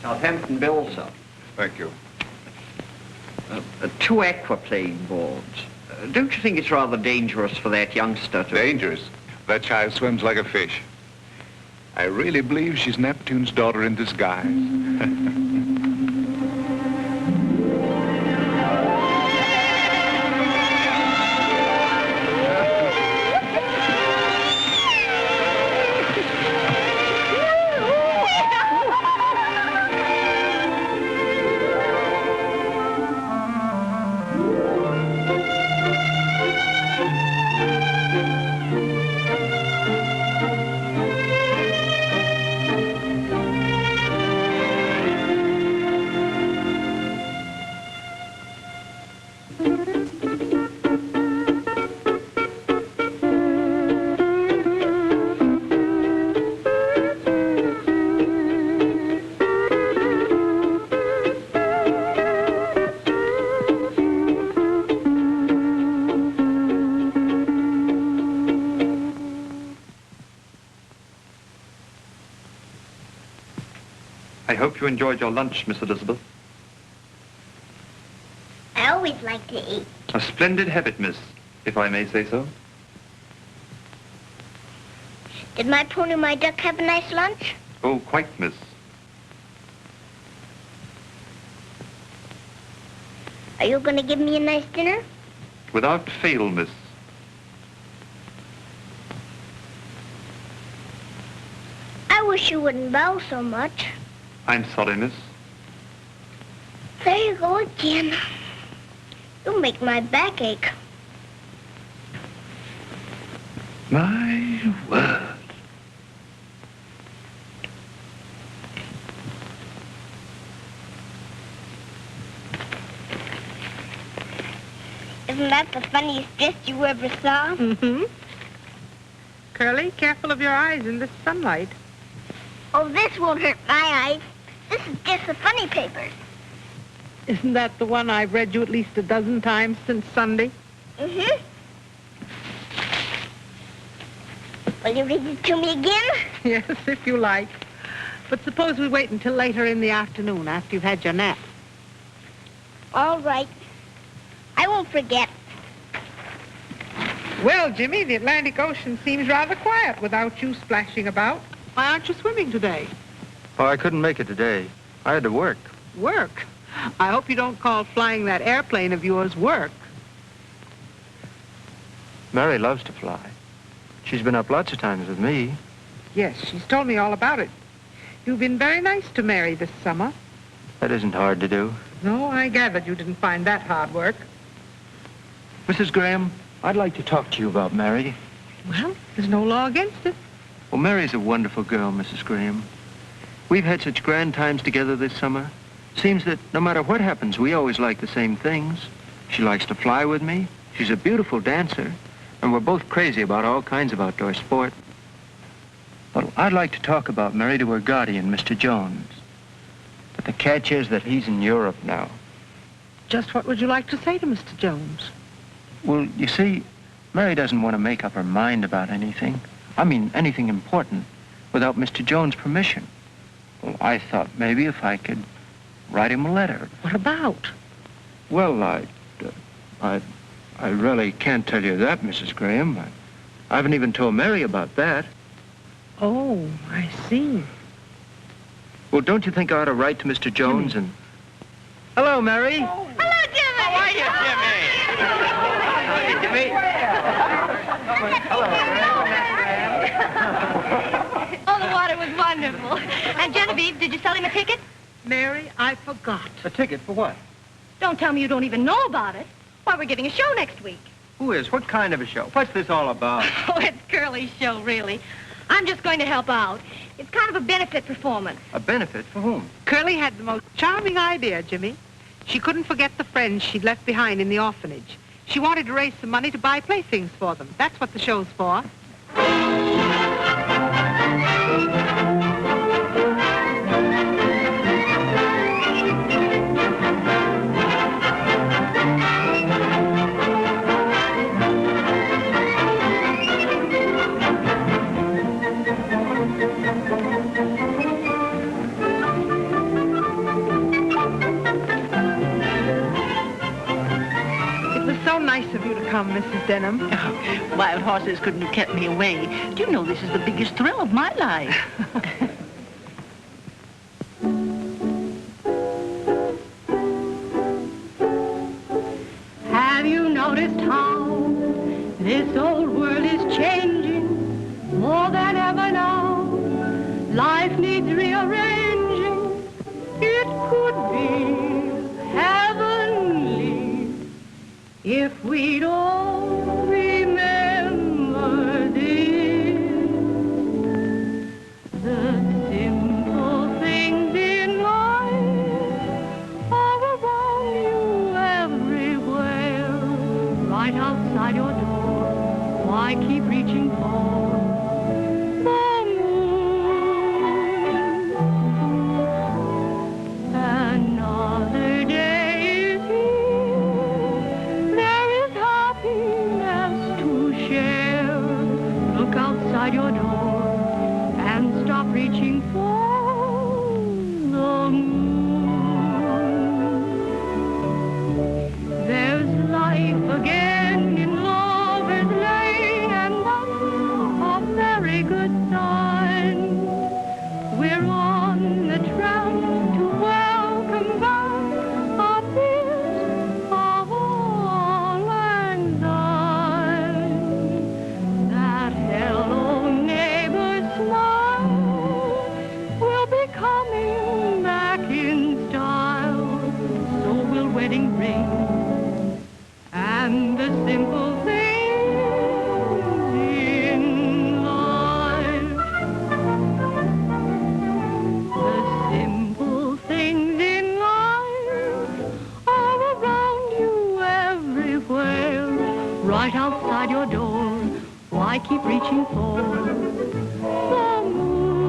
Speaker 11: Southampton bill, sir.
Speaker 7: Thank you.
Speaker 11: 2 aquaplane boards. Don't you think it's rather dangerous for that youngster to...
Speaker 7: Dangerous? That child swims like a fish. I really believe she's Neptune's daughter in disguise.
Speaker 10: I hope you enjoyed your lunch, Miss Elizabeth.
Speaker 2: I always like to eat.
Speaker 10: A splendid habit, miss, if I may say so.
Speaker 2: Did my pony, my duck, have a nice lunch?
Speaker 10: Oh, quite, miss.
Speaker 2: Are you going to give me a nice dinner?
Speaker 10: Without fail, miss.
Speaker 2: I wish you wouldn't bow so much.
Speaker 10: I'm sorry, miss.
Speaker 2: There you go again. You make my back ache.
Speaker 10: My word.
Speaker 2: Isn't that the funniest dress you ever saw?
Speaker 5: Mm-hmm.
Speaker 8: Curly, careful of your eyes in this sunlight.
Speaker 2: Oh, this won't hurt my eyes. This is just the funny paper.
Speaker 8: Isn't that the one I've read you at least a dozen times since Sunday?
Speaker 2: Mm-hmm. Will you read it to me again?
Speaker 8: Yes, if you like. But suppose we wait until later in the afternoon after you've had your nap.
Speaker 2: All right. I won't forget.
Speaker 8: Well, Jimmy, the Atlantic Ocean seems rather quiet without you splashing about. Why aren't you swimming today?
Speaker 12: Oh, I couldn't make it today. I had to work.
Speaker 8: Work? I hope you don't call flying that airplane of yours work.
Speaker 12: Mary loves to fly. She's been up lots of times with me.
Speaker 8: Yes, she's told me all about it. You've been very nice to Mary this summer.
Speaker 12: That isn't hard to do.
Speaker 8: No, I gathered you didn't find that hard work.
Speaker 12: Mrs. Graham, I'd like to talk to you about Mary.
Speaker 8: Well, there's no law against it.
Speaker 12: Well, Mary's a wonderful girl, Mrs. Graham. We've had such grand times together this summer. Seems that no matter what happens, we always like the same things. She likes to fly with me. She's a beautiful dancer. And we're both crazy about all kinds of outdoor sport. Well, I'd like to talk about Mary to her guardian, Mr. Jones. But the catch is that he's in Europe now.
Speaker 8: Just what would you like to say to Mr. Jones?
Speaker 12: Well, you see, Mary doesn't want to make up her mind about anything. I mean, anything important, without Mr. Jones' permission. Well, I thought maybe if I could write him a letter.
Speaker 8: What about?
Speaker 12: Well, I really can't tell you that, Mrs. Graham. I haven't even told Mary about that.
Speaker 8: Oh, I see.
Speaker 12: Well, don't you think I ought to write to Mr. Jones
Speaker 8: Jimmy.
Speaker 12: and... Hello, Mary.
Speaker 2: Hello, Jimmy.
Speaker 11: How are you, Jimmy?
Speaker 4: Oh, the water was wonderful. And Genevieve, did you sell him a ticket?
Speaker 8: Mary, I forgot.
Speaker 12: A ticket for what?
Speaker 4: Don't tell me you don't even know about it. Why, we're giving a show next week.
Speaker 12: Who is? What kind of a show? What's this all about?
Speaker 4: Oh, it's Curly's show, really. I'm just going to help out. It's kind of a benefit performance.
Speaker 12: A benefit for whom?
Speaker 8: Curly had the most charming idea, Jimmy. She couldn't forget the friends she'd left behind in the orphanage. She wanted to raise some money to buy playthings for them. That's what the show's for. Nice of you to come, Mrs. Denham.
Speaker 4: Oh, wild horses couldn't have kept me away. Do you know this is the biggest thrill of my life? Have you noticed how this old world is changing more than ever now? Life needs rearranging. It could be heavenly if we'd all remember this. The simple things in life are around you everywhere, right outside your door. Why keep reaching for the moon? Another day is here. There is happiness to share. Look outside your door and stop reaching for the moon. There's life again in Lover's Lane, and that's a very good sign. We're on the track to welcome back our fears of all anxiety. That hello neighbor smile will be coming back in style. So will wedding ring and the simple things in life. The simple things in life are around you everywhere, right outside your door.
Speaker 13: I keep reaching for the moon.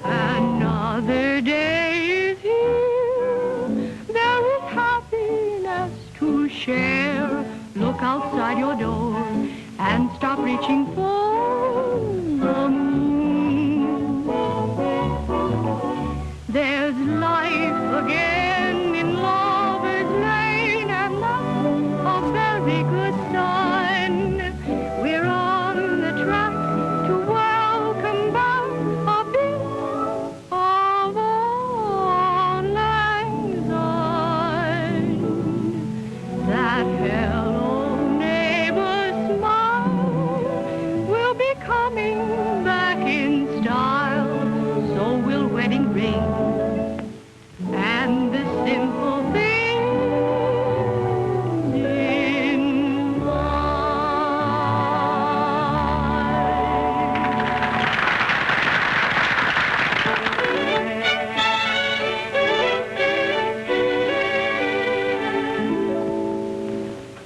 Speaker 13: Another day is here. There is happiness to share. Look outside your door and stop reaching for the moon. There's life again in Lover's Lane, and that's a very good sign. We're on the track to welcome back a bit of auld lang syne. That hello neighbor smile will be coming back in style. So will wedding ring and the simple things in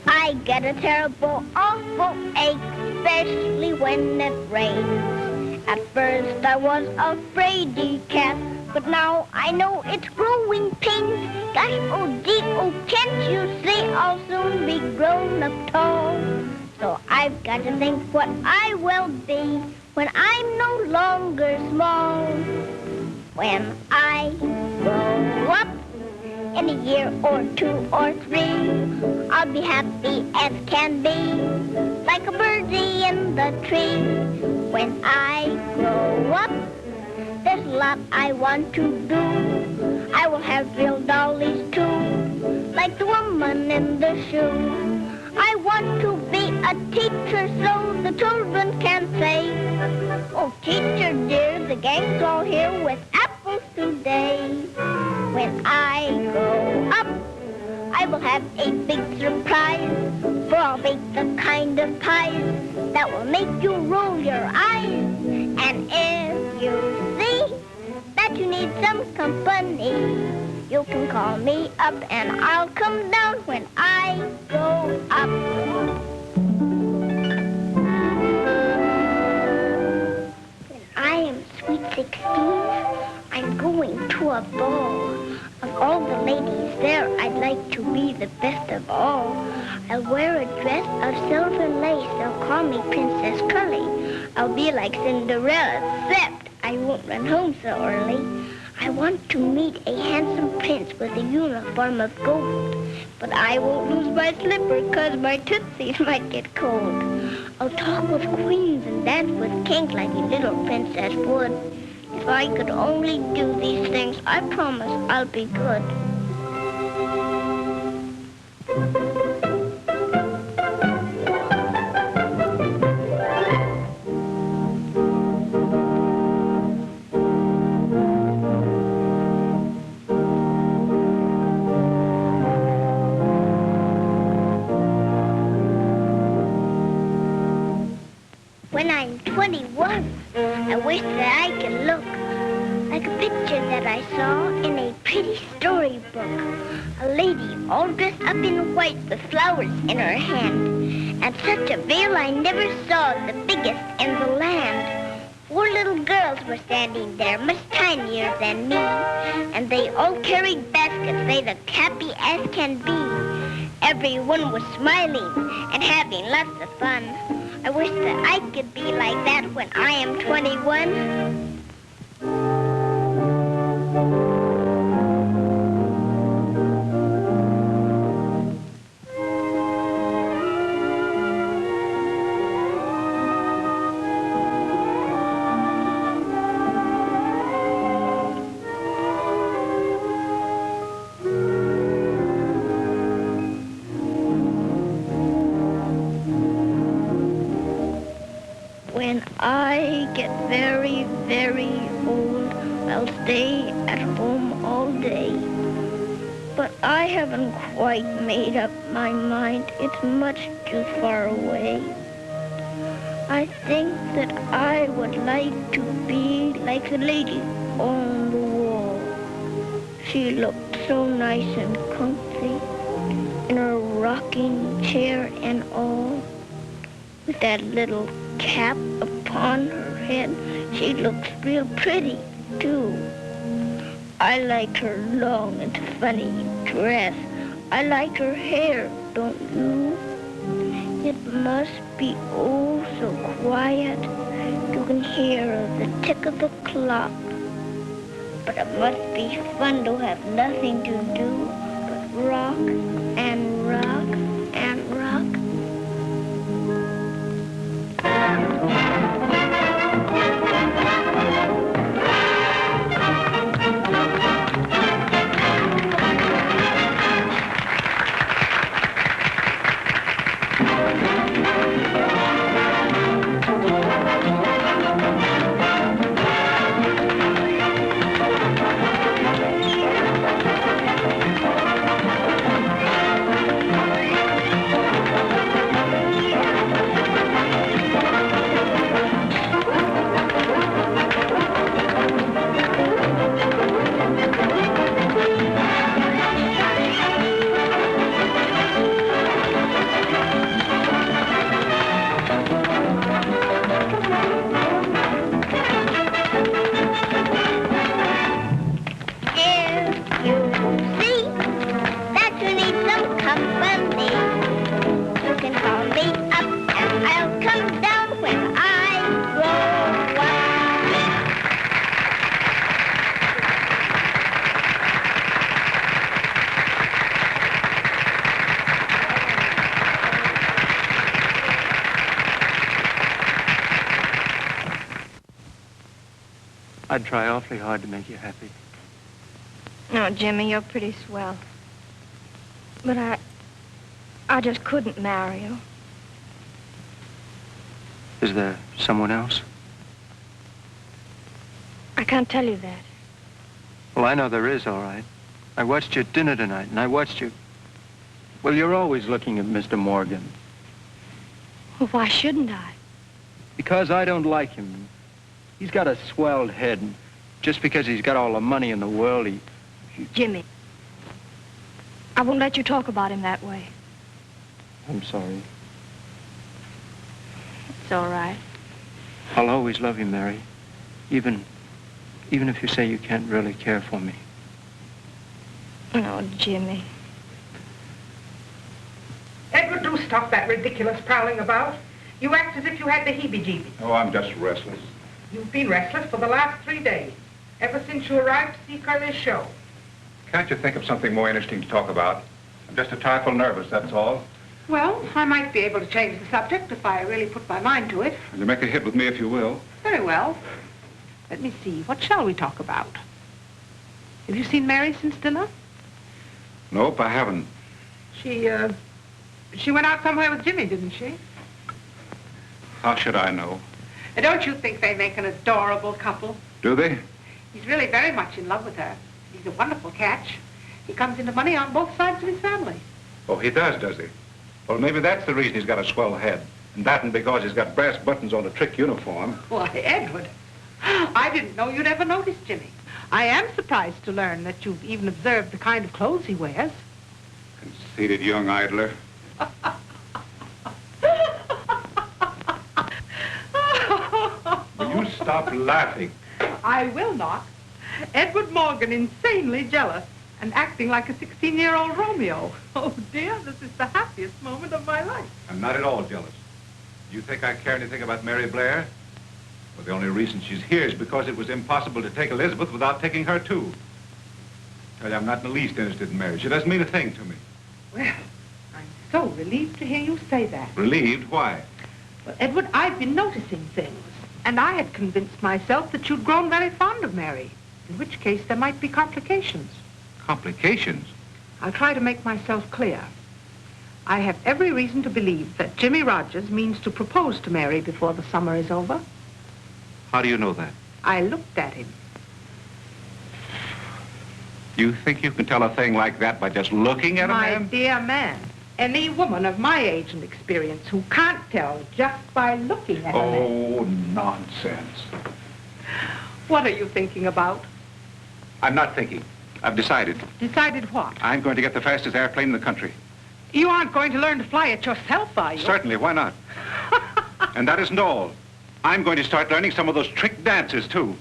Speaker 2: I get a terrible, awful ache, especially when it rains. At first I was afraid-y cat, but now I know it's growing pains. Gosh, oh gee, oh can't you see I'll soon be grown up tall? So I've got to think what I will be when I'm no longer small. When I grow up, in a year or 2 or 3, I'll be happy as can be, like a birdie in the tree. When I grow up, there's a lot I want to do. I will have real dollies too, like the woman in the shoe. I want to be a teacher so the children can say, oh teacher dear, the gang's all here with apples today. When I grow up, I will have a big surprise, for I'll bake the kind of pies that will make you roll your eyes. And if you see that you need some company, you can call me up and I'll come down when I grow up. When I am sweet 16, I'm going to a ball. Of all the ladies there, I'd like to be the best of all. I'll wear a dress of silver lace. They'll call me Princess Curly. I'll be like Cinderella, except I won't run home so early. I want to meet a handsome prince with a uniform of gold. But I won't lose my slipper, 'cause my tootsies might get cold. I'll talk with queens and dance with kings like a little princess would. If I could only do these things, I promise I'll be good. When I'm 21, I wish that I could look like a picture that I saw in a pretty storybook. A lady all dressed up in white with flowers in her hand, and such a veil I never saw, the biggest in the land. 4 little girls were standing there, much tinier than me, and they all carried baskets, they looked happy as can be. Everyone was smiling and having lots of fun. I wish that I could be like that when I am 21. When I get very, very old, I'll stay at home all day. But I haven't quite made up my mind. It's much too far away. I think that I would like to be like the lady on the wall. She looked so nice and comfy. in her rocking chair and all, with that little cap upon her head. She looks real pretty, too. I like her long and funny dress. I like her hair, don't you? It must be oh so quiet. You can hear the tick of the clock. But it must be fun to have nothing to do but rock and rock and rock.
Speaker 12: I'd try awfully hard to make you happy.
Speaker 5: No, Jimmy, you're pretty swell. But I just couldn't marry you.
Speaker 12: Is there someone else?
Speaker 5: I can't tell you that.
Speaker 12: Well, I know there is, all right. I watched you at dinner tonight, and I watched you. Well, you're always looking at Mr. Morgan.
Speaker 5: Well, why shouldn't I?
Speaker 12: Because I don't like him. He's got a swelled head, and just because he's got all the money in the world, he...
Speaker 5: Jimmy, I won't let you talk about him that way.
Speaker 12: I'm sorry.
Speaker 5: It's all right.
Speaker 12: I'll always love you, Mary. Even if you say you can't really care for me.
Speaker 5: Oh, Jimmy.
Speaker 8: Edward, do stop that ridiculous prowling about. You act as if you had the heebie-jeebies.
Speaker 7: Oh, I'm just restless.
Speaker 8: You've been restless for the last 3 days, ever since you arrived to see Curly's show.
Speaker 7: Can't you think of something more interesting to talk about? I'm just a trifle nervous, that's all.
Speaker 8: Well, I might be able to change the subject if I really put my mind to it.
Speaker 7: You make a hit with me if you will.
Speaker 8: Very well. Let me see. What shall we talk about? Have you seen Mary since dinner?
Speaker 7: Nope, I haven't.
Speaker 8: She went out somewhere with Jimmy, didn't she?
Speaker 7: How should I know?
Speaker 8: Don't you think they make an adorable couple?
Speaker 7: Do they?
Speaker 8: He's really very much in love with her. He's a wonderful catch. He comes into money on both sides of his family.
Speaker 7: Oh, he does he? Well, maybe that's the reason he's got a swell head. And that and because he's got brass buttons on a trick uniform.
Speaker 8: Why, Edward, I didn't know you'd ever noticed Jimmy. I am surprised to learn that you've even observed the kind of clothes he wears.
Speaker 7: Conceited young idler. Will you stop laughing?
Speaker 8: I will not. Edward Morgan insanely jealous and acting like a 16-year-old Romeo. Oh, dear, this is the happiest moment of my life.
Speaker 7: I'm not at all jealous. Do you think I care anything about Mary Blair? Well, the only reason she's here is because it was impossible to take Elizabeth without taking her, too. Tell you, I'm not in the least interested in Mary. She doesn't mean a thing to me.
Speaker 8: Well, I'm so relieved to hear you say that.
Speaker 7: Relieved? Why?
Speaker 8: Well, Edward, I've been noticing things, and I had convinced myself that you'd grown very fond of Mary, in which case there might be complications.
Speaker 7: Complications?
Speaker 8: I'll try to make myself clear. I have every reason to believe that Jimmy Rogers means to propose to Mary before the summer is over.
Speaker 7: How do you know that?
Speaker 8: I looked at him.
Speaker 7: You think you can tell a thing like that by just looking at a man?
Speaker 8: My dear man, any woman of my age and experience who can't tell just by looking at a man.
Speaker 7: Oh, nonsense.
Speaker 8: What are you thinking about?
Speaker 7: I'm not thinking. I've decided.
Speaker 8: Decided what?
Speaker 7: I'm going to get the fastest airplane in the country.
Speaker 8: You aren't going to learn to fly it yourself, are you?
Speaker 7: Certainly, why not? And that isn't all. I'm going to start learning some of those trick dances, too.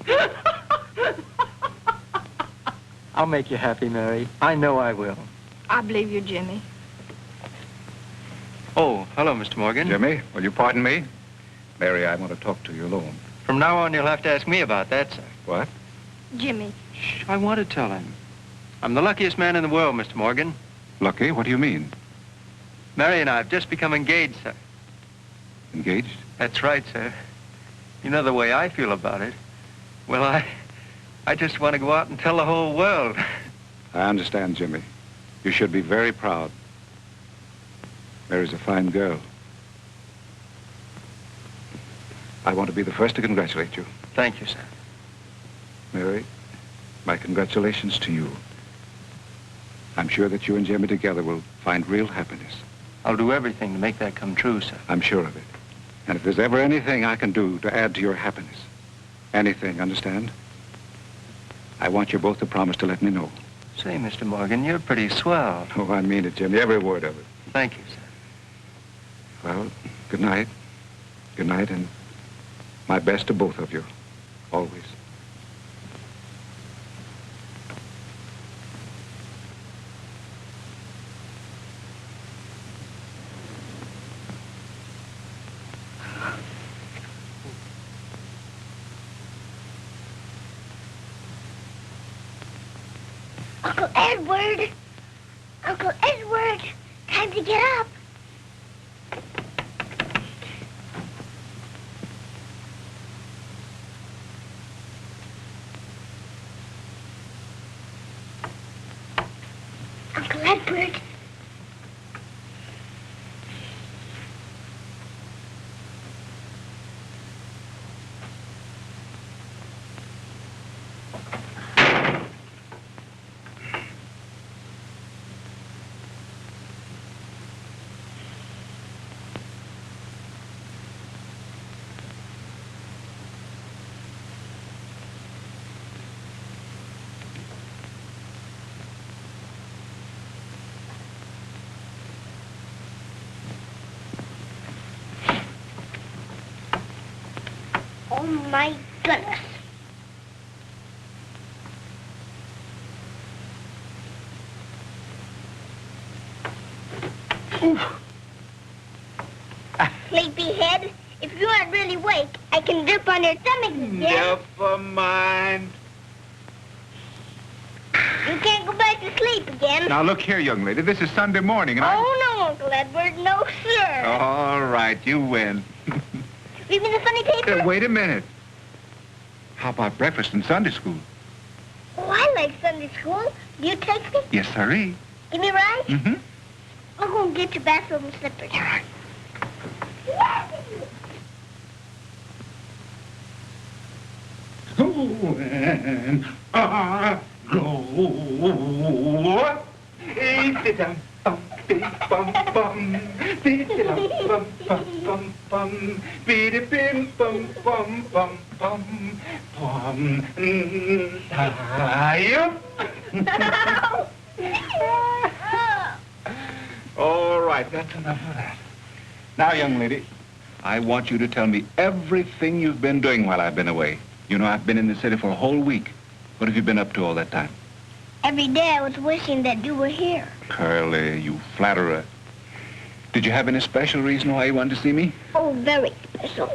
Speaker 12: I'll make you happy, Mary. I know I will.
Speaker 5: I believe you, Jimmy.
Speaker 12: Oh, hello, Mr. Morgan.
Speaker 7: Jimmy, will you pardon me? Mary, I want to talk to you alone.
Speaker 12: From now on, you'll have to ask me about that, sir.
Speaker 7: What?
Speaker 5: Jimmy.
Speaker 12: Shh, I want to tell him. I'm the luckiest man in the world, Mr. Morgan.
Speaker 7: Lucky? What do you mean?
Speaker 12: Mary and I have just become engaged, sir.
Speaker 7: Engaged?
Speaker 12: That's right, sir. You know the way I feel about it. Well, I just want to go out and tell the whole world.
Speaker 7: I understand, Jimmy. You should be very proud. Mary's a fine girl. I want to be the first to congratulate you.
Speaker 12: Thank you, sir.
Speaker 7: Mary, my congratulations to you. I'm sure that you and Jimmy together will find real happiness.
Speaker 12: I'll do everything to make that come true, sir.
Speaker 7: I'm sure of it. And if there's ever anything I can do to add to your happiness, anything, understand? I want you both to promise to let me know.
Speaker 12: Say, Mr. Morgan, you're pretty swell.
Speaker 7: Oh, I mean it, Jimmy, every word of it.
Speaker 12: Thank you, sir.
Speaker 7: Well, good night. Good night, and my best to both of you, always.
Speaker 2: Uncle Edward! Uncle Edward! Time to get up. Uncle Edward! Oh, my goodness. Sleepyhead, if you aren't really awake, I can drip on your stomach again.
Speaker 7: Never mind.
Speaker 2: You can't go back to sleep again.
Speaker 7: Now, look here, young lady. This is Sunday morning, and
Speaker 2: Oh, no, Uncle Edward. No, sir.
Speaker 7: All right, you win.
Speaker 2: Read me the funny paper.
Speaker 7: Wait a minute. How about breakfast in Sunday school?
Speaker 2: Oh, I like Sunday school. Do you take me?
Speaker 7: Yes, sirree.
Speaker 2: Give me a ride?
Speaker 7: Mm-hmm.
Speaker 2: I'll go and get your bathrobe and slippers.
Speaker 7: All right.
Speaker 6: When I go.
Speaker 7: All right, that's enough of that. Now, young lady, I want you to tell me everything you've been doing while I've been away. You know, I've been in the city for a whole week. What have you been up to all that time?
Speaker 2: Every day I was wishing that you were here.
Speaker 7: Curly, you flatterer. Did you have any special reason why you wanted to see me?
Speaker 2: Oh, very special.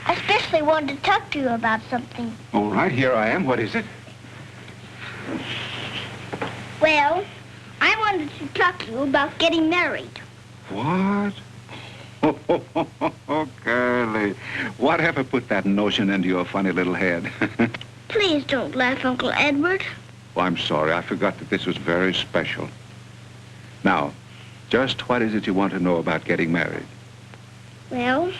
Speaker 2: I especially wanted to talk to you about something.
Speaker 7: All right, here I am. What is it?
Speaker 2: Well, I wanted to talk to you about getting married.
Speaker 7: What? Oh, Curly, whatever put that notion into your funny little head?
Speaker 2: Please don't laugh, Uncle Edward.
Speaker 7: Oh, I'm sorry. I forgot that this was very special. Now, just what is it you want to know about getting married?
Speaker 2: Well,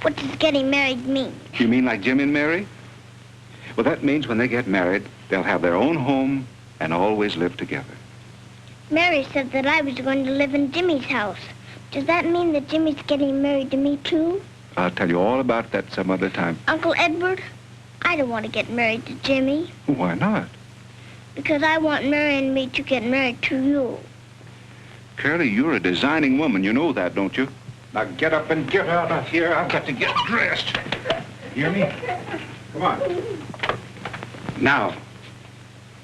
Speaker 2: what does getting married mean?
Speaker 7: You mean like Jim and Mary? Well, that means when they get married, they'll have their own home and always live together.
Speaker 2: Mary said that I was going to live in Jimmy's house. Does that mean that Jimmy's getting married to me, too?
Speaker 7: I'll tell you all about that some other time.
Speaker 2: Uncle Edward, I don't want to get married to Jimmy.
Speaker 7: Why not?
Speaker 2: Because I want Mary and me to get married to you.
Speaker 7: Curly, you're a designing woman. You know that, don't you? Now get up and get out of here. I've got to get dressed. Hear me? Come on. Now,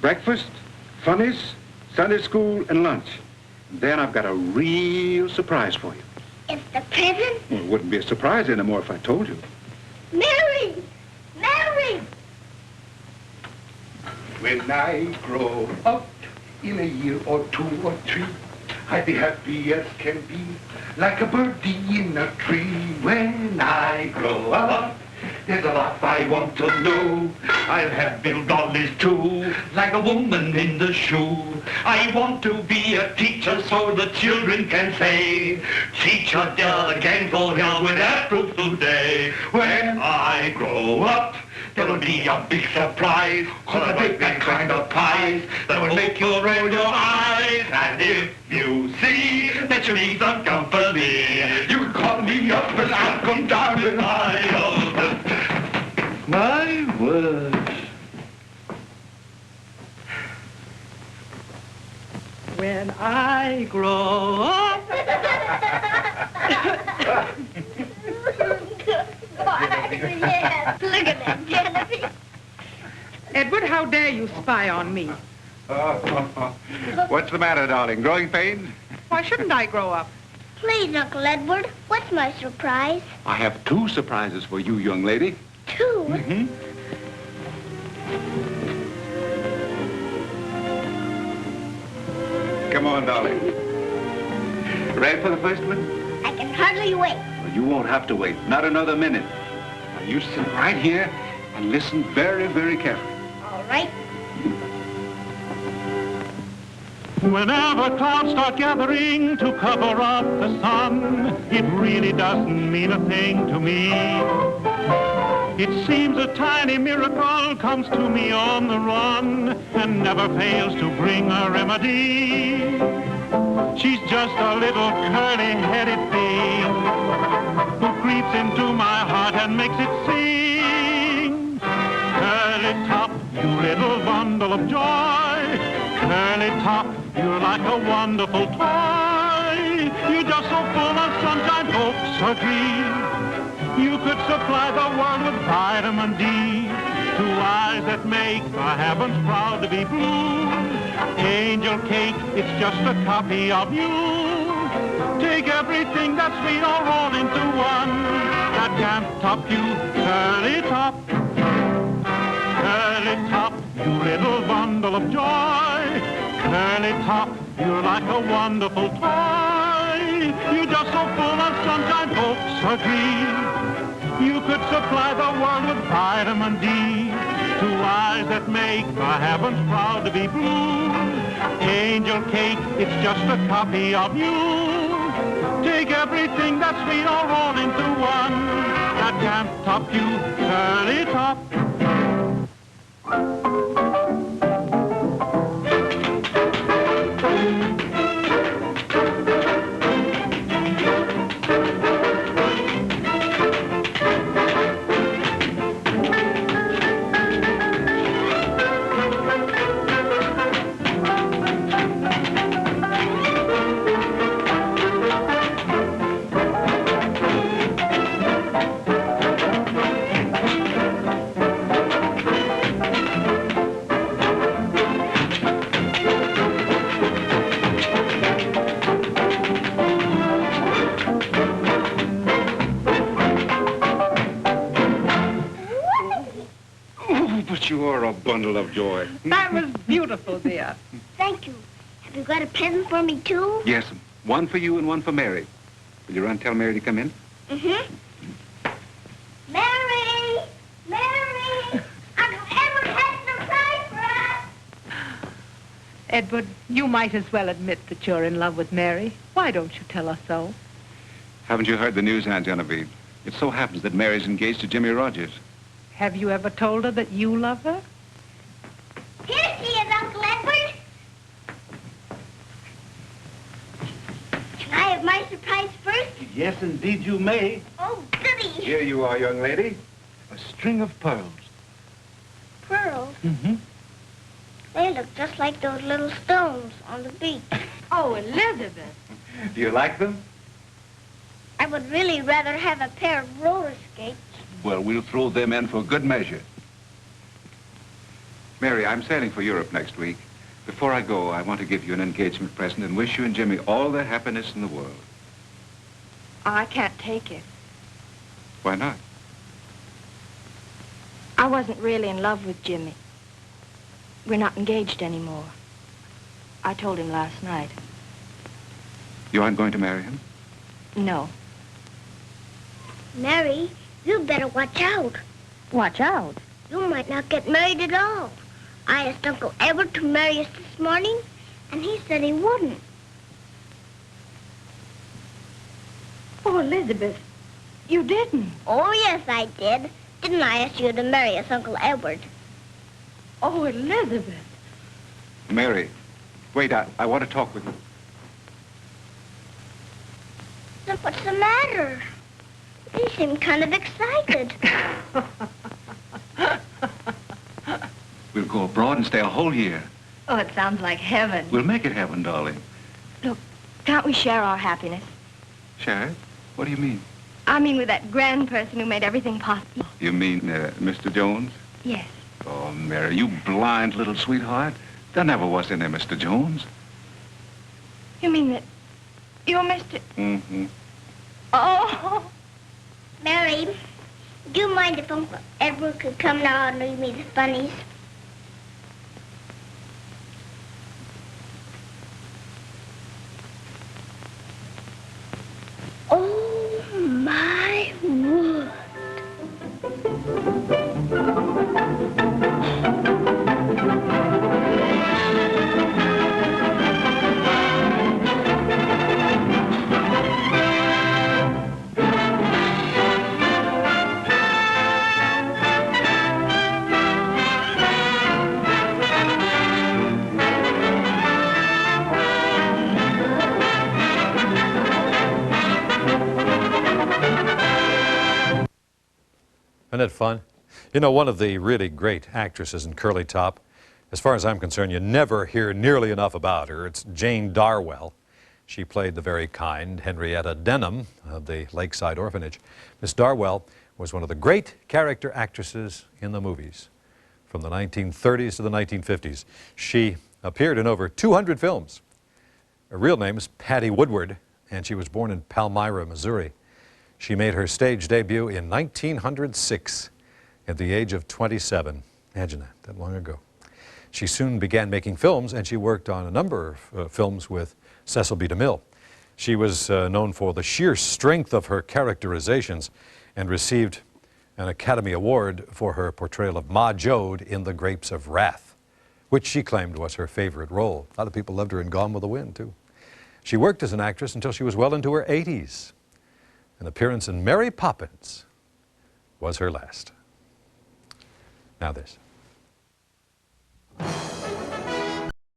Speaker 7: breakfast, funnies, Sunday school, and lunch. Then I've got a real surprise for you.
Speaker 2: It's the present?
Speaker 7: Well, it wouldn't be a surprise anymore if I told you.
Speaker 2: Mary! Mary!
Speaker 9: When I grow up in a year or 2 or 3, I'd be happy as can be, like a birdie in a tree. When I grow up, there's a lot I want to know. I'll have little dollies too, like a woman in the shoe. I want to be a teacher so the children can say, teacher Della can go down with that proof today. When I grow up, there'll be a big surprise, 'cause I make that kind of pies that will make you roll your eyes. And if you see that you need some company, you call me up and I'll come down and my word.
Speaker 13: When I grow up.
Speaker 2: Yes, look at that, Genevieve.
Speaker 8: Edward, how dare you spy on me?
Speaker 7: What's the matter, darling? Growing pains?
Speaker 8: Why shouldn't I grow up?
Speaker 2: Please, Uncle Edward, what's my surprise?
Speaker 7: I have 2 surprises for you, young lady.
Speaker 2: 2?
Speaker 7: Mm-hmm. Come on, darling. Ready for the first one?
Speaker 2: I can hardly wait.
Speaker 7: Well, you won't have to wait. Not another minute. Now, you sit right here and listen very, very carefully.
Speaker 2: All right.
Speaker 14: Whenever clouds start gathering to cover up the sun, it really doesn't mean a thing to me. It seems a tiny miracle comes to me on the run and never fails to bring a remedy. She's just a little curly-headed thing who creeps into my heart and makes it sing. Curly top, you little bundle of joy. Curly top, you're like a wonderful toy. You're just so full of sunshine, folks agree. You could supply the world with vitamin D. 2 eyes that make the heavens proud to be blue. Angel cake, it's just a copy of you. Take everything that's sweet all rolled into one. That can't top you, curly top. Curly top, you little bundle of joy. Curly top, you're like a wonderful toy. You're just so full of sunshine, folks agree. You could supply the world with vitamin D. 2 eyes that make the heavens proud to be blue. Angel cake, it's just a copy of you. Take everything that's sweet all rolled into one. That can't top you, curly top.
Speaker 7: You are a bundle of joy.
Speaker 8: That was beautiful, dear.
Speaker 2: Thank you. Have you got a present for me, too?
Speaker 7: Yes, one for you and one for Mary. Will you run and tell Mary to come in?
Speaker 2: Mm-hmm. Mary! Mary! Uncle Edward has a surprise for us!
Speaker 8: Edward, you might as well admit that you're in love with Mary. Why don't you tell us so?
Speaker 7: Haven't you heard the news, Aunt Genevieve? It so happens that Mary's engaged to Jimmy Rogers.
Speaker 8: Have you ever told her that you love her?
Speaker 2: Here she is, Uncle Edward. Can I have my surprise first?
Speaker 9: Yes, indeed you may.
Speaker 2: Oh, goody.
Speaker 7: Here you are, young lady.
Speaker 9: A string of pearls.
Speaker 2: Pearls?
Speaker 9: Mm-hmm.
Speaker 2: They look just like those little stones on the beach.
Speaker 5: Oh, Elizabeth.
Speaker 7: Do you like them?
Speaker 2: I would really rather have a pair of roller skates.
Speaker 7: Well, we'll throw them in for good measure. Mary, I'm sailing for Europe next week. Before I go, I want to give you an engagement present and wish you and Jimmy all the happiness in the world.
Speaker 5: I can't take it.
Speaker 7: Why not?
Speaker 5: I wasn't really in love with Jimmy. We're not engaged anymore. I told him last night.
Speaker 7: You aren't going to marry him?
Speaker 5: No.
Speaker 2: Mary, you better watch out.
Speaker 5: Watch out.
Speaker 2: You might not get married at all. I asked Uncle Edward to marry us this morning, and he said he wouldn't.
Speaker 5: Oh, Elizabeth, you didn't.
Speaker 2: Oh, yes, I did. Didn't I ask you to marry us, Uncle Edward?
Speaker 5: Oh, Elizabeth.
Speaker 7: Mary, wait, I want to talk with you.
Speaker 2: Then what's the matter? You seem kind of excited.
Speaker 7: We'll go abroad and stay a whole year.
Speaker 5: Oh, it sounds like heaven.
Speaker 7: We'll make it heaven, darling.
Speaker 5: Look, can't we share our happiness?
Speaker 7: Share it? What do you mean?
Speaker 5: I mean with that grand person who made everything possible.
Speaker 7: You mean Mr. Jones?
Speaker 5: Yes.
Speaker 7: Oh, Mary, you blind little sweetheart. There never was any Mr. Jones.
Speaker 5: You mean that you're Mr...
Speaker 7: Mm-hmm.
Speaker 5: Oh!
Speaker 2: Mary, do you mind if Uncle Edward could come now and read me the funnies? Oh, my word.
Speaker 1: Isn't that fun? You know, one of the really great actresses in Curly Top, as far as I'm concerned, you never hear nearly enough about her. It's Jane Darwell. She played the very kind Henrietta Denham of the Lakeside Orphanage. Miss Darwell was one of the great character actresses in the movies from the 1930s to the 1950s. She appeared in over 200 films. Her real name is Patty Woodward, and she was born in Palmyra, Missouri. She made her stage debut in 1906 at the age of 27. Imagine that long ago. She soon began making films, and she worked on a number of films with Cecil B. DeMille. She was known for the sheer strength of her characterizations and received an Academy Award for her portrayal of Ma Joad in The Grapes of Wrath, which she claimed was her favorite role. A lot of people loved her in Gone with the Wind, too. She worked as an actress until she was well into her 80s. An appearance in Mary Poppins was her last. Now this.